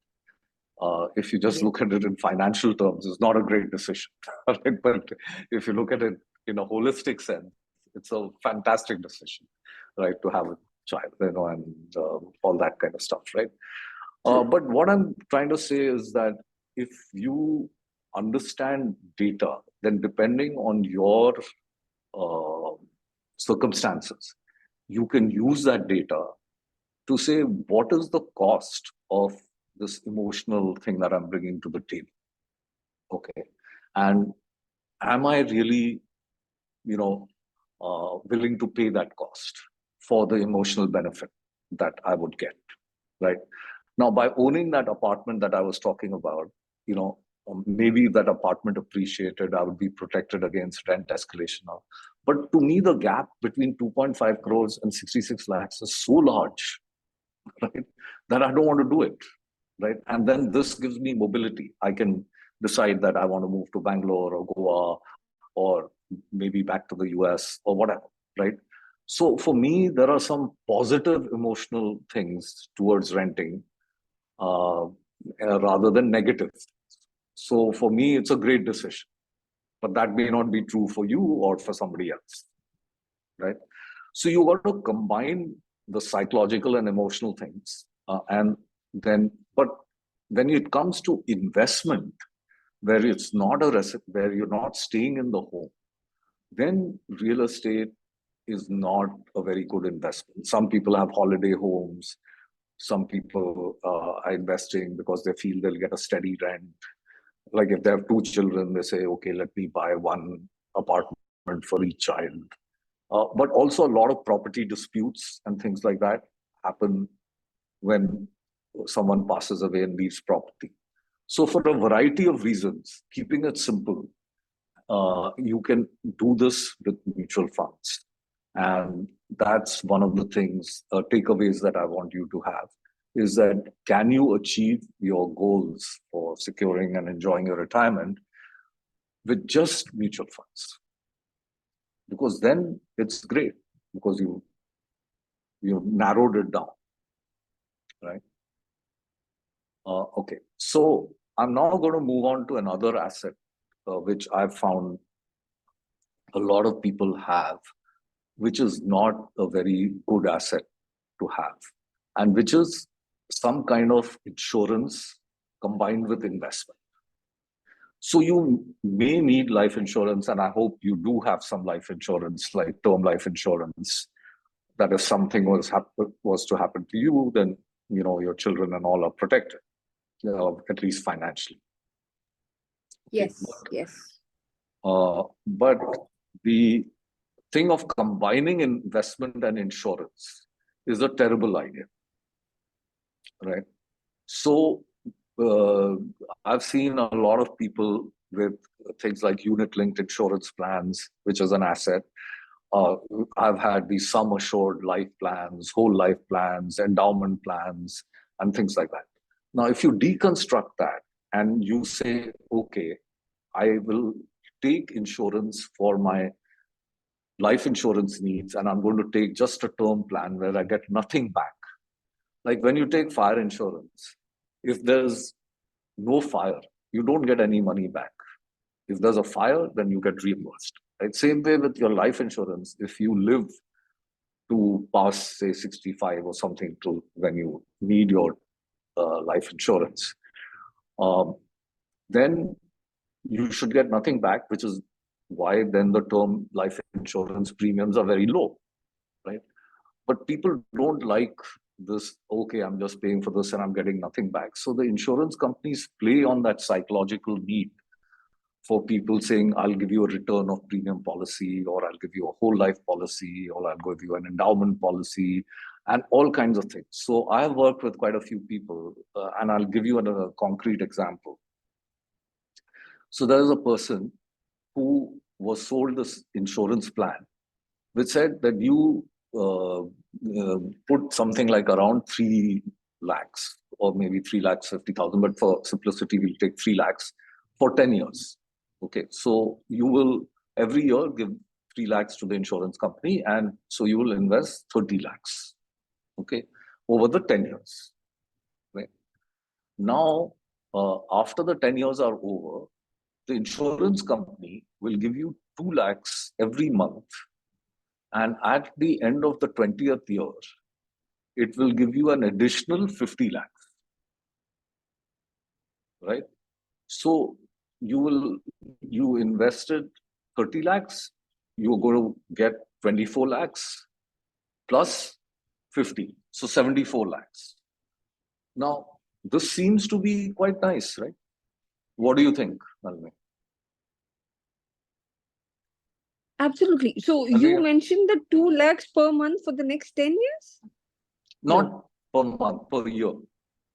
if you just yeah, look at it in financial terms, is not a great decision. Right? But if you look at it in a holistic sense, it's a fantastic decision, right? To have a child, and all that kind of stuff, right? true. But what I'm trying to say is that if you understand data, then depending on your uh, circumstances, you can use that data to say what is the cost of this emotional thing that I'm bringing to the table. Okay. And am I really, willing to pay that cost for the emotional benefit that I would get, right? Now, by owning that apartment that I was talking about, you know, maybe that apartment appreciated, I would be protected against rent escalation now. But to me, the gap between 2.5 crores and 66 lakhs is so large, right, that I don't want to do it, right? And then this gives me mobility. I can decide that I want to move to Bangalore or Goa or maybe back to the US or whatever, right? So for me, there are some positive emotional things towards renting rather than negative. So for me, it's a great decision, but that may not be true for you or for somebody else, right? So you got to combine the psychological and emotional things, and then, but when it comes to investment, where it's not a where you're not staying in the home, then real estate is not a very good investment. Some people have holiday homes. Some people are investing because they feel they'll get a steady rent. Like if they have two children, they say, okay, let me buy one apartment for each child. But also a lot of property disputes and things like that happen when someone passes away and leaves property. So for a variety of reasons, keeping it simple, you can do this with mutual funds. And that's one of the things, takeaways that I want you to have, is that can you achieve your goals for securing and enjoying your retirement with just mutual funds? Because then it's great, because you narrowed it down, right? Okay, so I'm now going to move on to another asset, which I've found a lot of people have, which is not a very good asset to have, and which is some kind of insurance combined with investment. So you may need life insurance, and I hope you do have some life insurance, like term life insurance. That if something was to happen to you, then your children and all are protected, at least financially. Okay. Yes, yes. But the thing of combining investment and insurance is a terrible idea, right? So I've seen a lot of people with things like unit-linked insurance plans, which is an asset. I've had these sum assured life plans, whole life plans, endowment plans, and things like that. Now, if you deconstruct that and you say, okay, I will take insurance for my life insurance needs, and I'm going to take just a term plan where I get nothing back. Like when you take fire insurance, if there's no fire, you don't get any money back. If there's a fire, then you get reimbursed. Right? Same way with your life insurance. If you live to pass, say, 65 or something to when you need your life insurance, then you should get nothing back, which is why then the term life insurance premiums are very low, right? But people don't like this, okay, I'm just paying for this and I'm getting nothing back. So the insurance companies play on that psychological need for people saying, I'll give you a return of premium policy, or I'll give you a whole life policy, or I'll give you an endowment policy, and all kinds of things. So I've worked with quite a few people, and I'll give you a concrete example. So there is a person who was sold this insurance plan, which said that you put something like around 3 lakhs or maybe 3,50,000, but for simplicity, we'll take 3 lakhs for 10 years. Okay, so you will every year give 3 lakhs to the insurance company, and so you will invest 30 lakhs, okay, over the 10 years. Right? Now, after the 10 years are over, the insurance company will give you 2 lakhs every month. And at the end of the 20th year, it will give you an additional 50 lakhs, right? So you invested 30 lakhs, you're going to get 24 lakhs plus 50, so 74 lakhs. Now, this seems to be quite nice, right? What do you think, Nalini? Absolutely. So you mentioned the 2 lakhs per month for the next 10 years? Not per month, per year.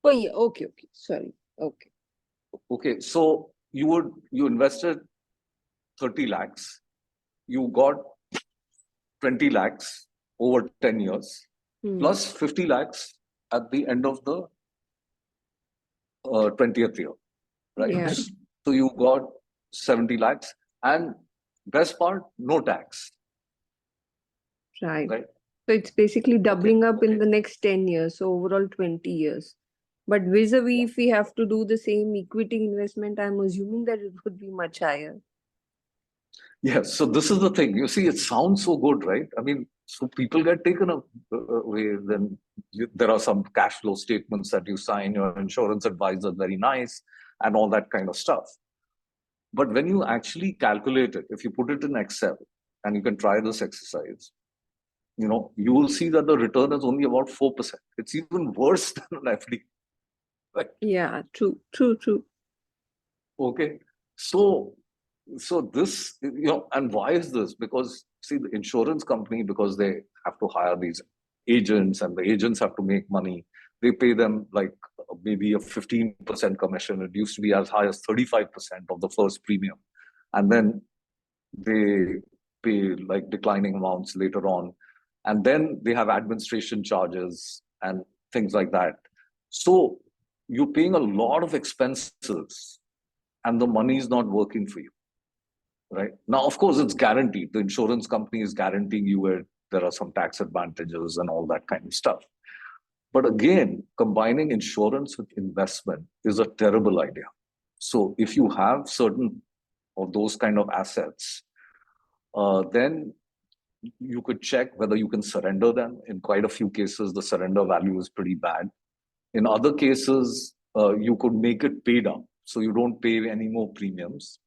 Per year. Okay, okay. Sorry. Okay. Okay, so you invested 30 lakhs, you got 20 lakhs over 10 years, plus 50 lakhs at the end of the 20th year, right? Yeah, So you got 70 lakhs, and best part, no tax, right. right? So it's basically Okay. doubling up in the next 10 years, so overall 20 years. But vis-a-vis, if we have to do the same equity investment, I'm assuming that it would be much higher. Yes. So this is the thing. You see, it sounds so good, right? I mean, so people get taken away. Then there are some cash flow statements that you sign. Your insurance advisor, very nice, and all that kind of stuff. But when you actually calculate it, if you put it in Excel, and you can try this exercise, you will see that the return is only about 4%. It's even worse than an FD. Right? Yeah, true. Okay. So this, and why is this? Because see, the insurance company, because they have to hire these agents, and the agents have to make money. They pay them like maybe a 15% commission. It used to be as high as 35% of the first premium. And then they pay like declining amounts later on. And then they have administration charges and things like that. So you're paying a lot of expenses, and the money is not working for you, right? Now, of course, it's guaranteed. The insurance company is guaranteeing you it. There are some tax advantages and all that kind of stuff. But again, combining insurance with investment is a terrible idea. So if you have certain of those kind of assets, then you could check whether you can surrender them. In quite a few cases, the surrender value is pretty bad. In other cases, you could make it paid up, so you don't pay any more premiums,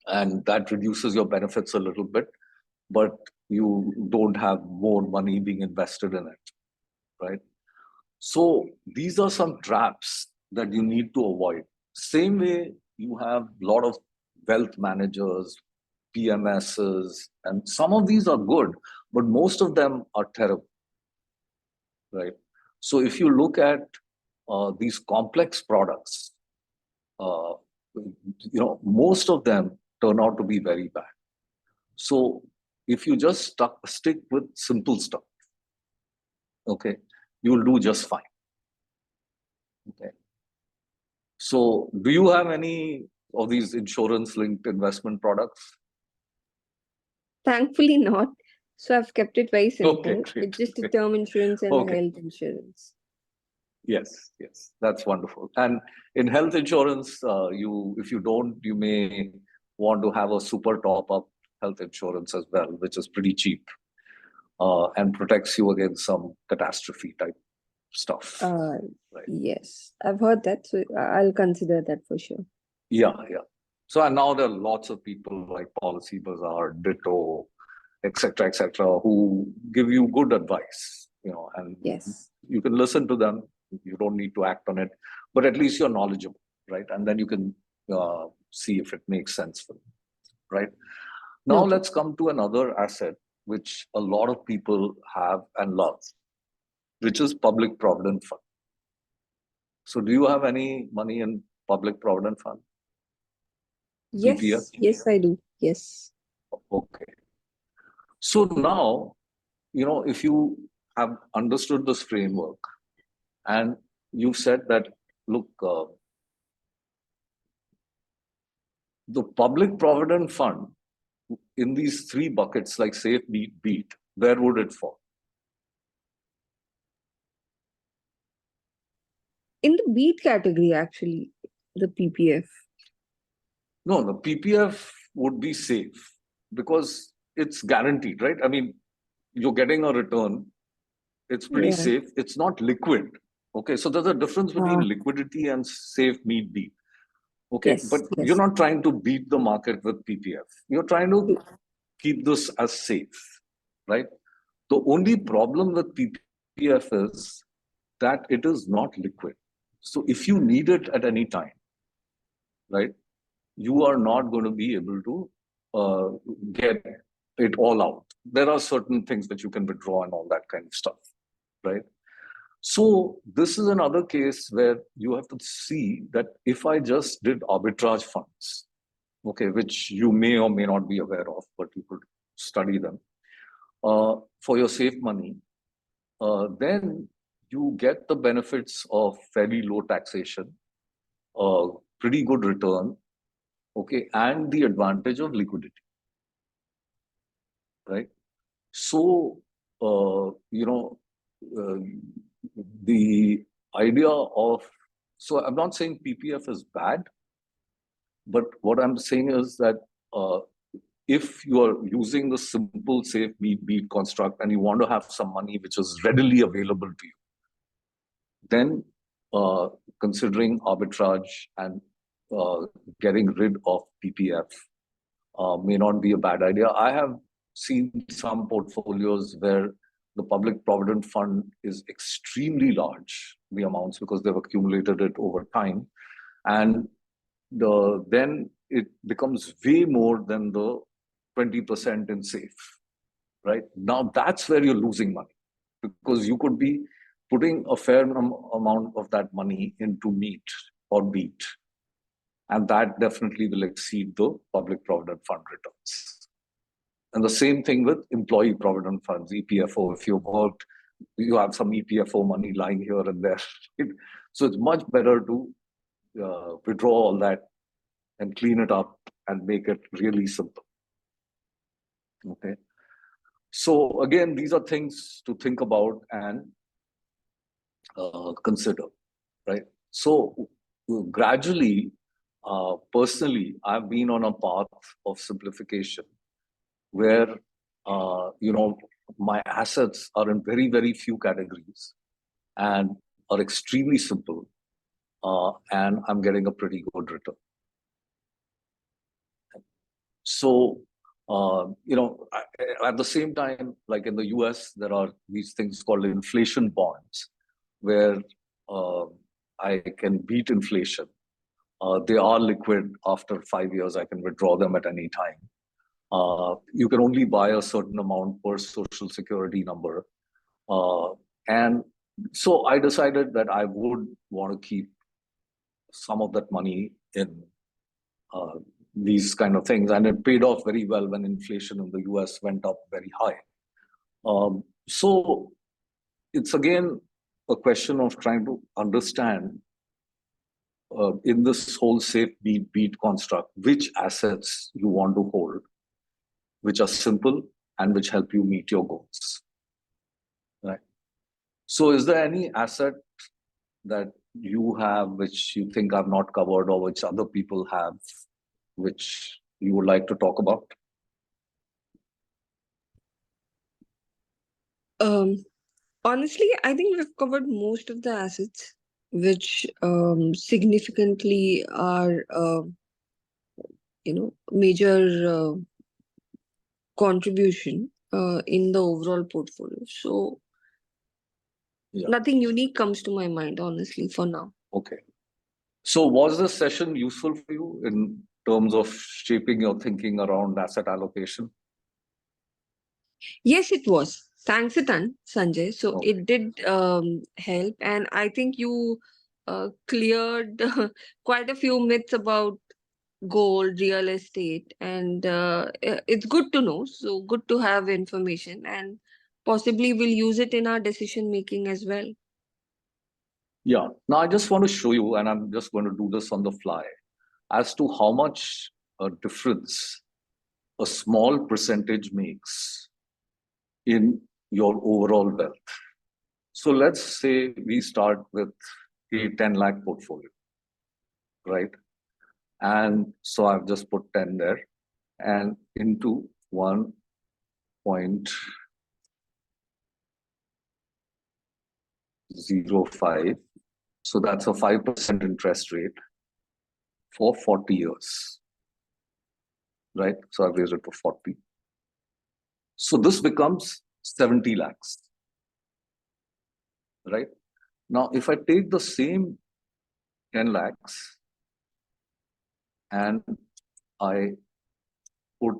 and that reduces your benefits a little bit, but you don't have more money being invested in it, right? So these are some traps that you need to avoid. Same way, you have a lot of wealth managers, PMSs, and some of these are good, but most of them are terrible, right? So if you look at these complex products, uh, most of them turn out to be very bad. So if you just stick with simple stuff, okay, you'll do just fine. Okay. So do you have any of these insurance-linked investment products? Thankfully not. So I've kept it very Okay, simple. great. It's just a Great. term insurance and a Okay. health insurance. Yes, that's wonderful. And in health insurance, if you don't, you may want to have a super top-up health insurance as well, which is pretty cheap, and protects you against some catastrophe type stuff. Uh, Right. yes, I've heard that. So I'll consider that for sure. Yeah. So and now there are lots of people like Policy Bazaar, Ditto, etc., who give you good advice, and Yes. you can listen to them. You don't need to act on it, but at least you're knowledgeable, right? And then you can see if it makes sense for you, right? Now Noted. let's come to another asset which a lot of people have and love, which is public provident fund. So do you have any money in public provident fund? PPF? Yes, I do. Yes. Okay. So now, if you have understood this framework, and you said that, look, the public provident fund in these three buckets, like safe, beat, where would it fall? In the beat category, actually, the PPF. No, the PPF would be safe because it's guaranteed, right? I mean, you're getting a return. It's pretty Yeah. safe. It's not liquid. Okay, so there's a difference between Uh, liquidity and safe, beat. Okay, but yes, you're yes. not trying to beat the market with PPF. You're trying to keep this as safe, right? The only problem with PPF is that it is not liquid. So if you need it at any time, right, you are not going to be able to get it all out. There are certain things that you can withdraw and all that kind of stuff, right? So this is another case where you have to see that if I just did arbitrage funds, okay, which you may or may not be aware of, but you could study them for your safe money, then you get the benefits of fairly low taxation, pretty good return, okay, and the advantage of liquidity, right? So, uh, the idea of, so I'm not saying PPF is bad, but what I'm saying is that uh, if you are using the simple safe beat construct and you want to have some money which is readily available to you, then considering arbitrage and uh, getting rid of PPF may not be a bad idea. I have seen some portfolios where the public provident fund is extremely large, the amounts, because they've accumulated it over time. And then it becomes way more than the 20% in safe, right? Now that's where you're losing money, because you could be putting a fair amount of that money into meat or beat, and that definitely will exceed the public provident fund returns. And the same thing with employee provident funds, EPFO. If you've worked, you have some EPFO money lying here and there. So it's much better to withdraw all that and clean it up and make it really simple. Okay. So again, these are things to think about and consider, right? So gradually, personally, I've been on a path of simplification where my assets are in very, very few categories and are extremely simple, and I'm getting a pretty good return. So at the same time, like in the US, there are these things called inflation bonds, where uh, I can beat inflation. They are liquid. After 5 years, I can withdraw them at any time. You can only buy a certain amount per social security number. And so I decided that I would want to keep some of that money in uh, these kind of things. And it paid off very well when inflation in the US went up very high. So it's again a question of trying to understand in this whole safe beat construct, which assets you want to hold, which are simple and which help you meet your goals. Right. So is there any asset that you have which you think I've not covered, or which other people have, which you would like to talk about? Honestly, I think we've covered most of the assets which significantly are, major contribution in the overall portfolio. So Yeah. nothing unique comes to my mind, honestly, for now. Okay. So was this session useful for you in terms of shaping your thinking around asset allocation? Yes, it was. Thanks a ton, Sanjay. So Okay. it did help, and I think you cleared quite a few myths about gold, real estate, and it's good to know. So good to have information, and possibly we'll use it in our decision making as well. Yeah. Now I just want to show you, and I'm just going to do this on the fly, as to how much difference a small percentage makes in your overall wealth. So let's say we start with a 10 lakh portfolio, right? And so I've just put 10 there and into 1.05. So that's a 5% interest rate for 40 years, right? So I've raised it to 40. So this becomes 70 lakhs, right? Now, if I take the same 10 lakhs and I put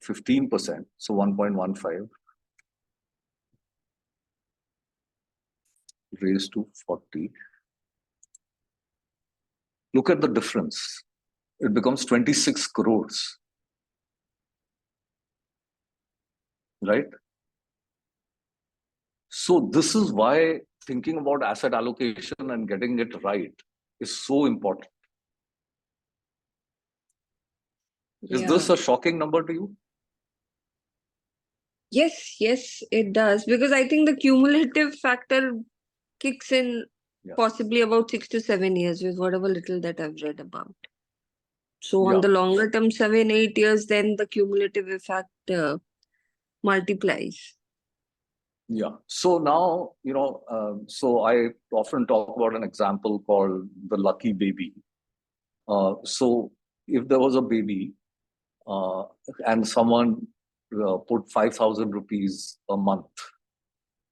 15%, so 1.15, raised to 40. Look at the difference. It becomes 26 crores, right? So this is why thinking about asset allocation and getting it right is so important. Is Yeah. this a shocking number to you? Yes, it does. Because I think the cumulative factor kicks in Yeah. possibly about 6 to 7 years with whatever little that I've read about. So on Yeah. the longer term, 7, 8 years, then the cumulative effect multiplies. Yeah. So now, so I often talk about an example called the lucky baby. So if there was a baby uh, and someone put 5,000 rupees a month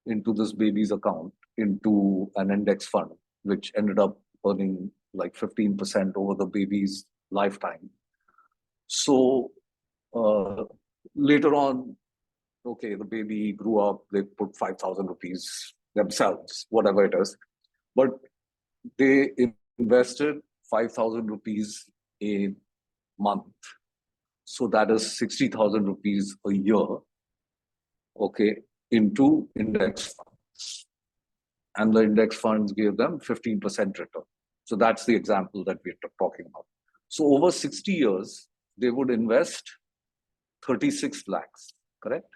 into this baby's account, into an index fund, which ended up earning like 15% over the baby's lifetime. So later on, okay, the baby grew up, they put 5,000 rupees themselves, whatever it is, but they invested 5,000 rupees a month. So that is 60,000 rupees a year, okay, into index funds. And the index funds gave them 15% return. So that's the example that we're talking about. So over 60 years, they would invest 36 lakhs, correct?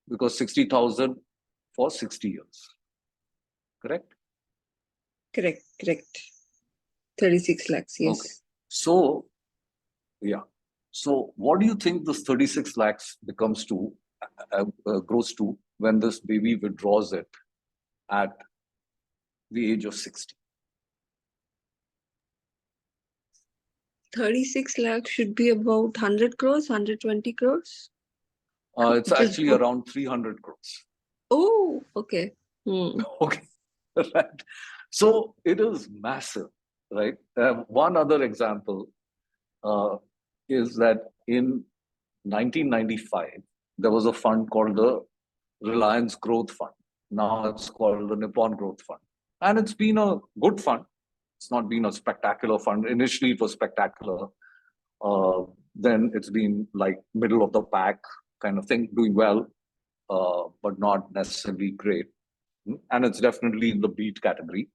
Because 60,000 for 60 years, correct? Correct. 36 lakhs, yes. Okay. So, yeah. So what do you think this 36 lakhs becomes to, grows to when this baby withdraws it at the age of 60? 36 lakhs should be about 100 crores, 120 crores. It's Just actually around 300 crores. Oh, okay. Okay. Right. So it is massive, right? One other example uh, is that in 1995, there was a fund called the Reliance Growth Fund. Now it's called the Nippon Growth Fund. And it's been a good fund. It's not been a spectacular fund. Initially, it was spectacular. Then it's been like middle of the pack kind of thing, doing well, but not necessarily great. And it's definitely in the beat category,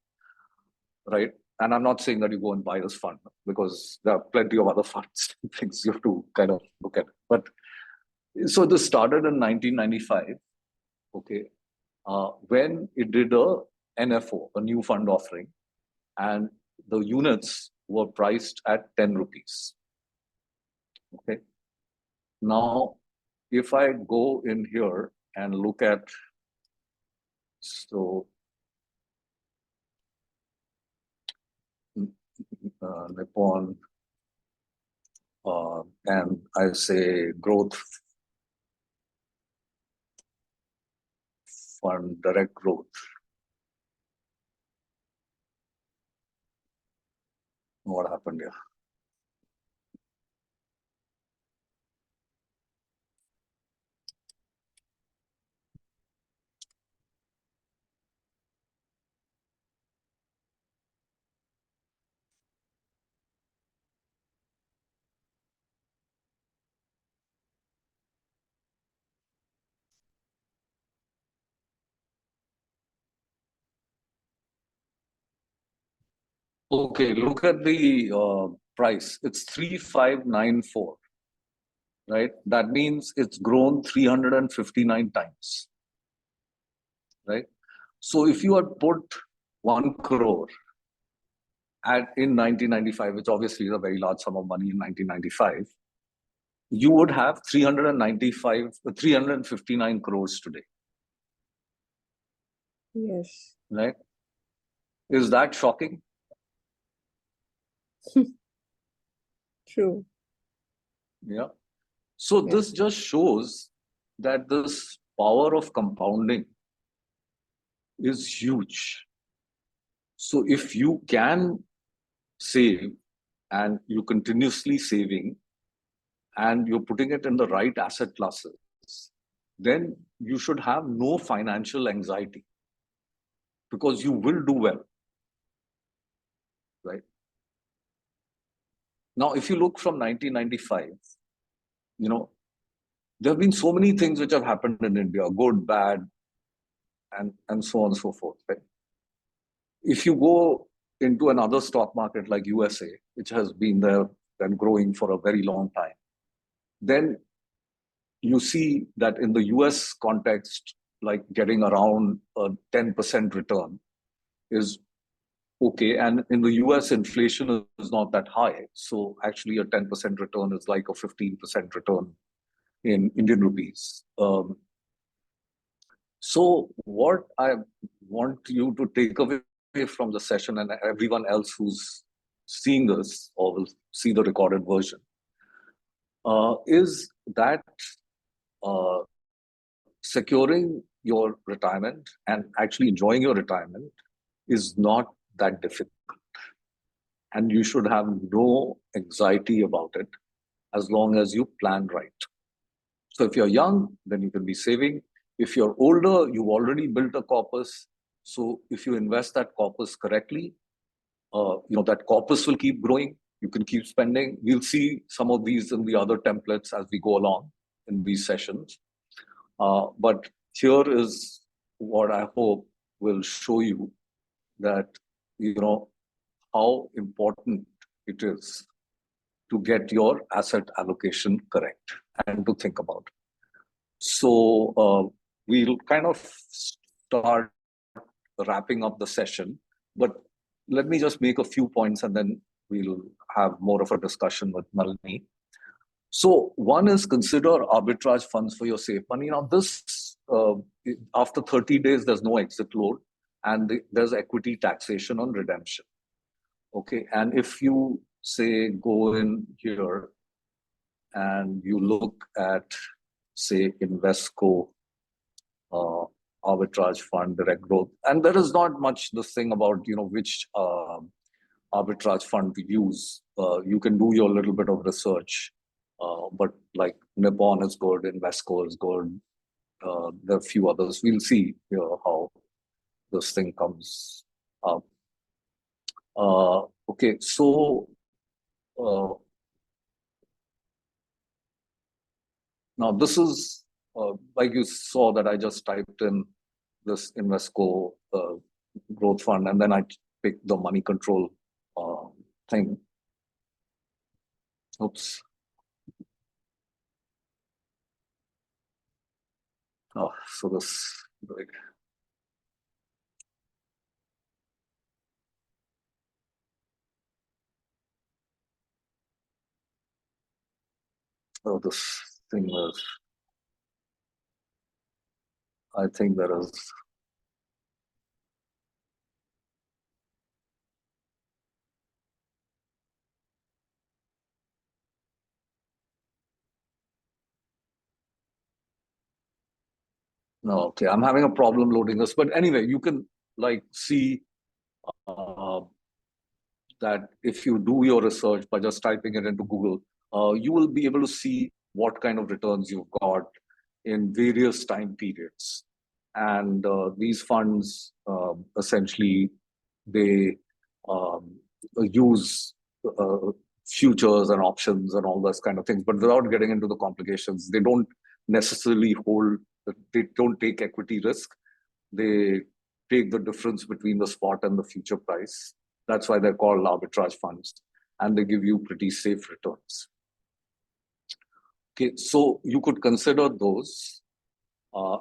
right? And I'm not saying that you go and buy this fund because there are plenty of other funds and things you have to kind of look at. But so this started in 1995, okay, when it did a NFO, a new fund offering, and the units were priced at 10 rupees. Okay. Now, if I go in here and look at, so Nippon, and I say growth fund, direct growth. What happened here? Okay, look at the price. It's 3594, right? That means it's grown 359 times, right? So if you had put 1 crore in 1995, which obviously is a very large sum of money in 1995, you would have 359 crores today, Yes. right? Is that shocking? True. Yeah. So Yeah. this just shows that this power of compounding is huge. So if you can save and you're continuously saving and you're putting it in the right asset classes, then you should have no financial anxiety. because you will do well, right? Now, if you look from 1995, you know, there have been so many things which have happened in India, good, bad, and so on and so forth, right? If you go into another stock market like USA, which has been there and growing for a very long time, then you see that in the US context, like getting around a 10% return is okay. And in the US, inflation is not that high. So actually, a 10% return is like a 15% return in Indian rupees. So, what I want you to take away from the session, and everyone else who's seeing this or will see the recorded version, is that uh, securing your retirement and actually enjoying your retirement is not that difficult. And you should have no anxiety about it as long as you plan right. So if you're young, then you can be saving. If you're older, you've already built a corpus. So if you invest that corpus correctly, that corpus will keep growing. You can keep spending. We'll see some of these in the other templates as we go along in these sessions. But here is what I hope will show you that, how important it is to get your asset allocation correct and to think about. So we'll kind of start wrapping up the session, but let me just make a few points and then we'll have more of a discussion with Nalini. So one is consider arbitrage funds for your safe money. Now this, after 30 days, there's no exit load and there's equity taxation on redemption. Okay, and if you say go in here and you look at, say, Invesco, arbitrage fund, direct growth, and there is not much this thing about which arbitrage fund to use. You can do your little bit of research, but like Nippon is good, Invesco is good. There are a few others. We'll see how this thing comes up. Okay, so now this is like you saw that I just typed in this Invesco growth fund, and then I picked the money control thing. Oops. Oh, so this. Oh, this thing is. I think there is. No, okay. I'm having a problem loading this, but anyway, you can like see uh, that if you do your research by just typing it into Google, you will be able to see what kind of returns you've got in various time periods. And these funds essentially they use futures and options and all those kind of things, but without getting into the complications, they don't necessarily they don't take equity risk. They take the difference between the spot and the future price. That's why they're called arbitrage funds, and they give you pretty safe returns. Okay, so you could consider those,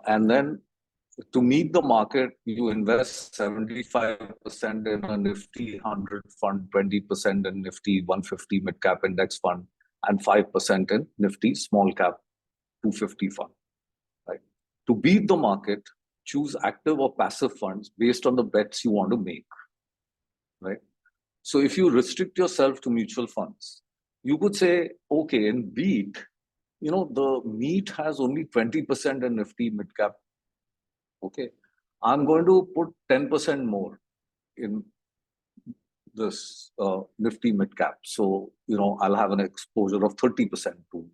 and then to meet the market, you invest 75% in a Nifty 100 fund, 20% in Nifty 150 mid cap index fund, and 5% in Nifty small cap 250 fund. Right? To beat the market, choose active or passive funds based on the bets you want to make. Right? So if you restrict yourself to mutual funds, you could say, okay, in beat, the meat has only 20% in Nifty mid cap. Okay, I'm going to put 10% more in this Nifty mid cap. So, I'll have an exposure of 30% to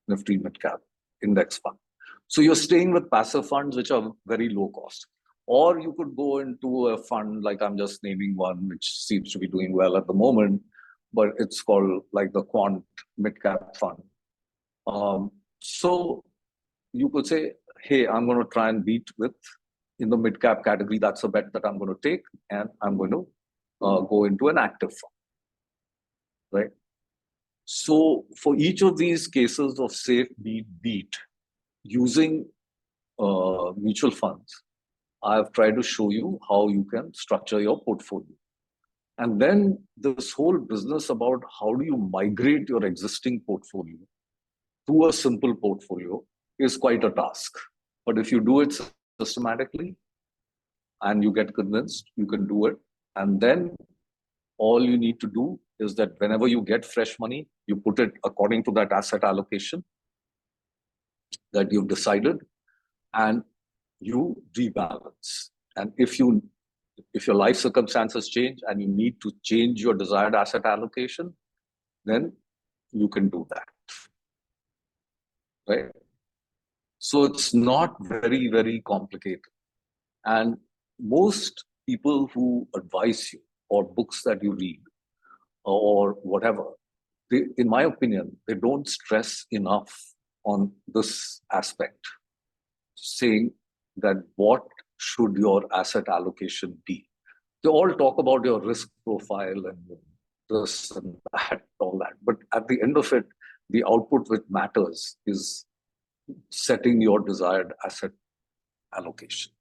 Nifty mid cap index fund. So you're staying with passive funds, which are very low cost. Or you could go into a fund, like I'm just naming one, which seems to be doing well at the moment, but it's called like the Quant Mid Cap Fund. So you could say, hey, I'm going to try and beat with in the mid cap category. That's a bet that I'm going to take, and I'm going to go into an active fund, right? So for each of these cases of safe, beat, using mutual funds, I've tried to show you how you can structure your portfolio. And then this whole business about how do you migrate your existing portfolio to a simple portfolio is quite a task. But if you do it systematically and you get convinced, you can do it. And then all you need to do is that whenever you get fresh money, you put it according to that asset allocation that you've decided, and you rebalance. And if your life circumstances change and you need to change your desired asset allocation, then you can do that, right? So it's not very, very complicated. And most people who advise you, or books that you read, or whatever, they, in my opinion, they don't stress enough on this aspect, saying that what should your asset allocation be. They all talk about your risk profile and this and that, all that. But at the end of it, the output which matters is setting your desired asset allocation,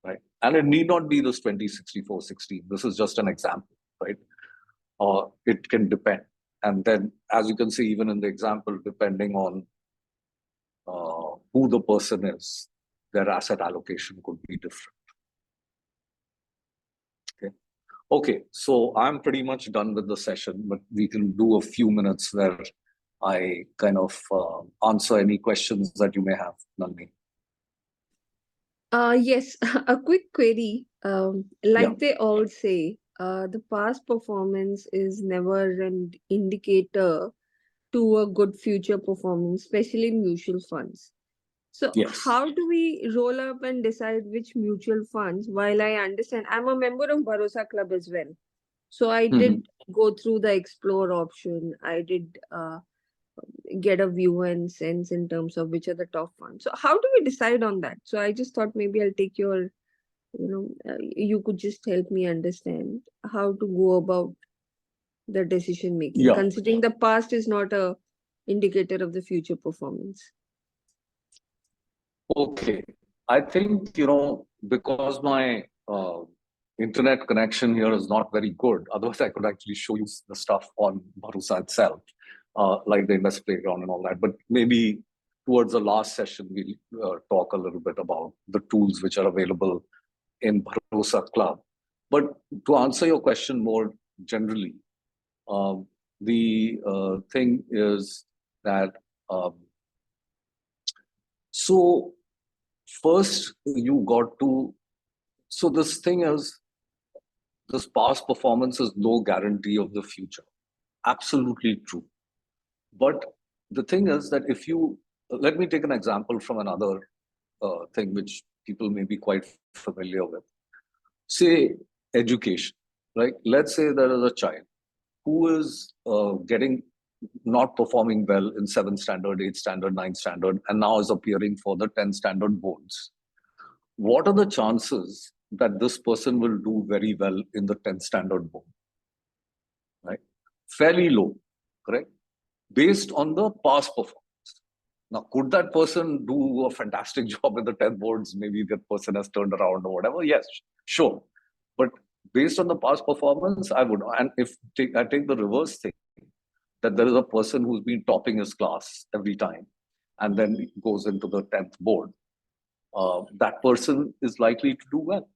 right? And it need not be this 20-64-16. This is just an example, right? It can depend. And then, as you can see, even in the example, depending on who the person is, their asset allocation could be different. Okay. Okay, so I'm pretty much done with the session, but we can do a few minutes where I kind of answer any questions that you may have, Nalini. Yes, a quick query. Yeah. Like they all say, the past performance is never an indicator to a good future performance, especially in mutual funds. So, Yes. how do we roll up and decide which mutual funds? While I understand, I'm a member of Bharosa Club as well. So, I Mhm. did go through the explore option. I did get a view and sense in terms of which are the top ones. So, how do we decide on that? So, I just thought maybe I'll take your, you could just help me understand how to go about the decision making, Yeah. considering the past is not a indicator of the future performance. Okay. I think, because my internet connection here is not very good, otherwise I could actually show you the stuff on Bharosa itself, like the invest playground and all that. But maybe towards the last session, we'll talk a little bit about the tools which are available in Bharosa Club. But to answer your question more generally, um, the thing is that so first you got to, so this thing is, this past performance is no guarantee of the future. Absolutely true. But the thing is that if you, let me take an example from another thing which people may be quite familiar with. Say education, right? Let's say there is a child who is getting, not performing well in 7th standard, 8th standard, 9th standard, and now is appearing for the 10th standard boards. What are the chances that this person will do very well in the 10th standard board? Right? Fairly low, correct? Based on the past performance. Now, could that person do a fantastic job in the 10th boards? Maybe that person has turned around or whatever. Yes, sure. But based on the past performance, I would. And if I take the reverse thing, that there is a person who's been topping his class every time and then goes into the 10th board, that person is likely to do well.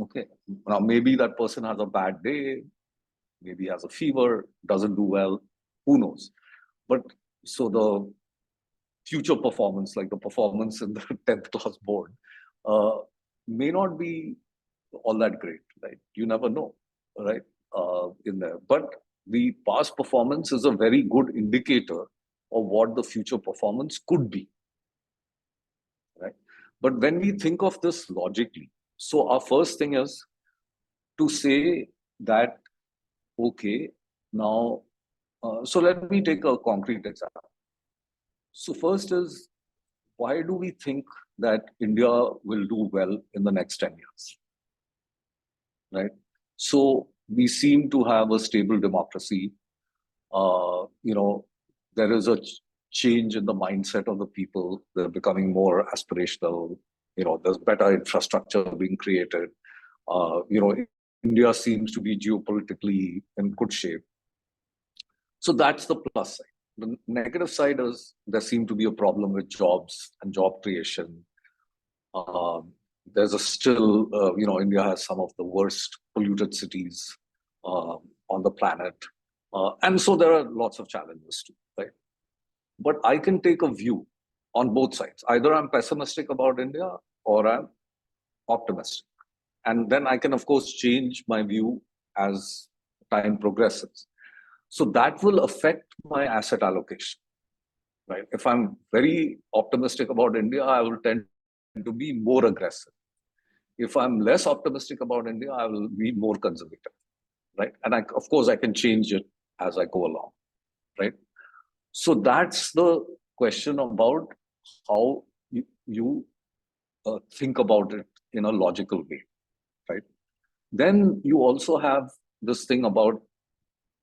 Okay. Now, maybe that person has a bad day, maybe has a fever, doesn't do well, who knows? But so the future performance, like the performance in the 10th class board, uh, may not be all that great, right? You never know, right? In there. But the past performance is a very good indicator of what the future performance could be, right? But when we think of this logically, so our first thing is to say that, okay, now, so let me take a concrete example. So first is, why do we think that India will do well in the next 10 years, right? So we seem to have a stable democracy. There is a change in the mindset of the people. They're becoming more aspirational. There's better infrastructure being created. India seems to be geopolitically in good shape. So that's the plus side. The negative side is there seem to be a problem with jobs and job creation. There's a still, India has some of the worst polluted cities on the planet. And so there are lots of challenges too, right? But I can take a view on both sides. Either I'm pessimistic about India or I'm optimistic. And then I can, of course, change my view as time progresses. So that will affect my asset allocation, right? If I'm very optimistic about India, I will tend to be more aggressive. If I'm less optimistic about India, I will be more conservative, right? And of course, I can change it as I go along, right? So that's the question about how you think about it in a logical way, right? Then you also have this thing about,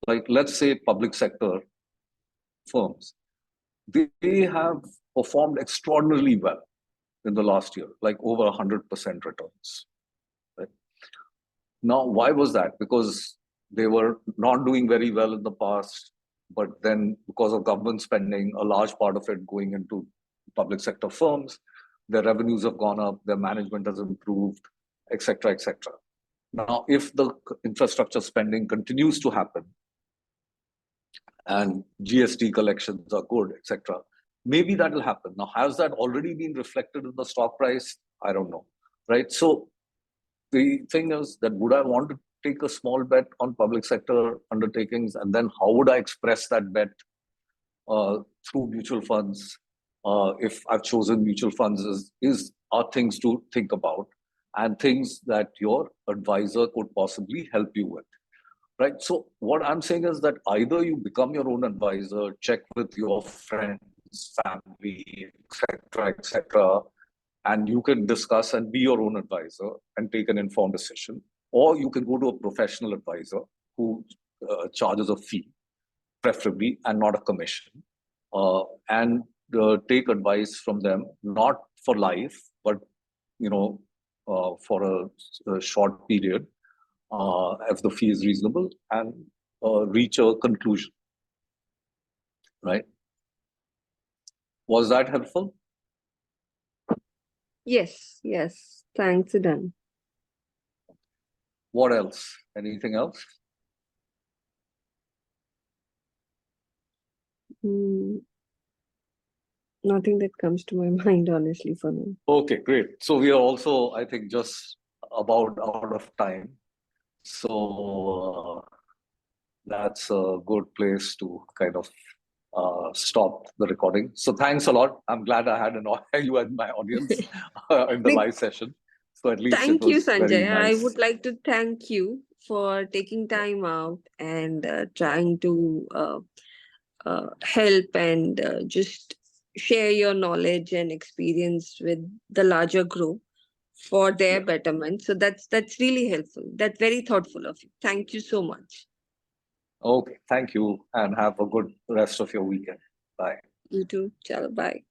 like, let's say public sector firms. They have performed extraordinarily well in the last year, like over 100% returns. Right? Now, why was that? Because they were not doing very well in the past, but then because of government spending, a large part of it going into public sector firms, their revenues have gone up, their management has improved, etc., etc. Now, if the infrastructure spending continues to happen and GST collections are good, etc., maybe that will happen. Now, has that already been reflected in the stock price? I don't know, right? So the thing is that, would I want to take a small bet on public sector undertakings, and then how would I express that bet through mutual funds? If I've chosen mutual funds, are things to think about, and things that your advisor could possibly help you with. Right. So what I'm saying is that either you become your own advisor, check with your friends, family, etc., and you can discuss and be your own advisor and take an informed decision, or you can go to a professional advisor who charges a fee, preferably, and not a commission, and take advice from them, not for life, but for a short period, if the fee is reasonable, and reach a conclusion, right? Was that helpful? Yes, thanks, Siddhan. What else? Anything else? Nothing that comes to my mind, honestly, for now. Okay, great. So we are also, I think, just about out of time. So that's a good place to kind of stop the recording. So thanks a lot. I'm glad I had you as my audience in the live session. So at least it Thank you, was very Sanjay. I nice. would like to thank you for taking time out and trying to help and just share your knowledge and experience with the larger group for their betterment. So that's really helpful. That's very thoughtful of you. Thank you so much. Okay, thank you, and have a good rest of your weekend. Bye. You too. Chalo, bye.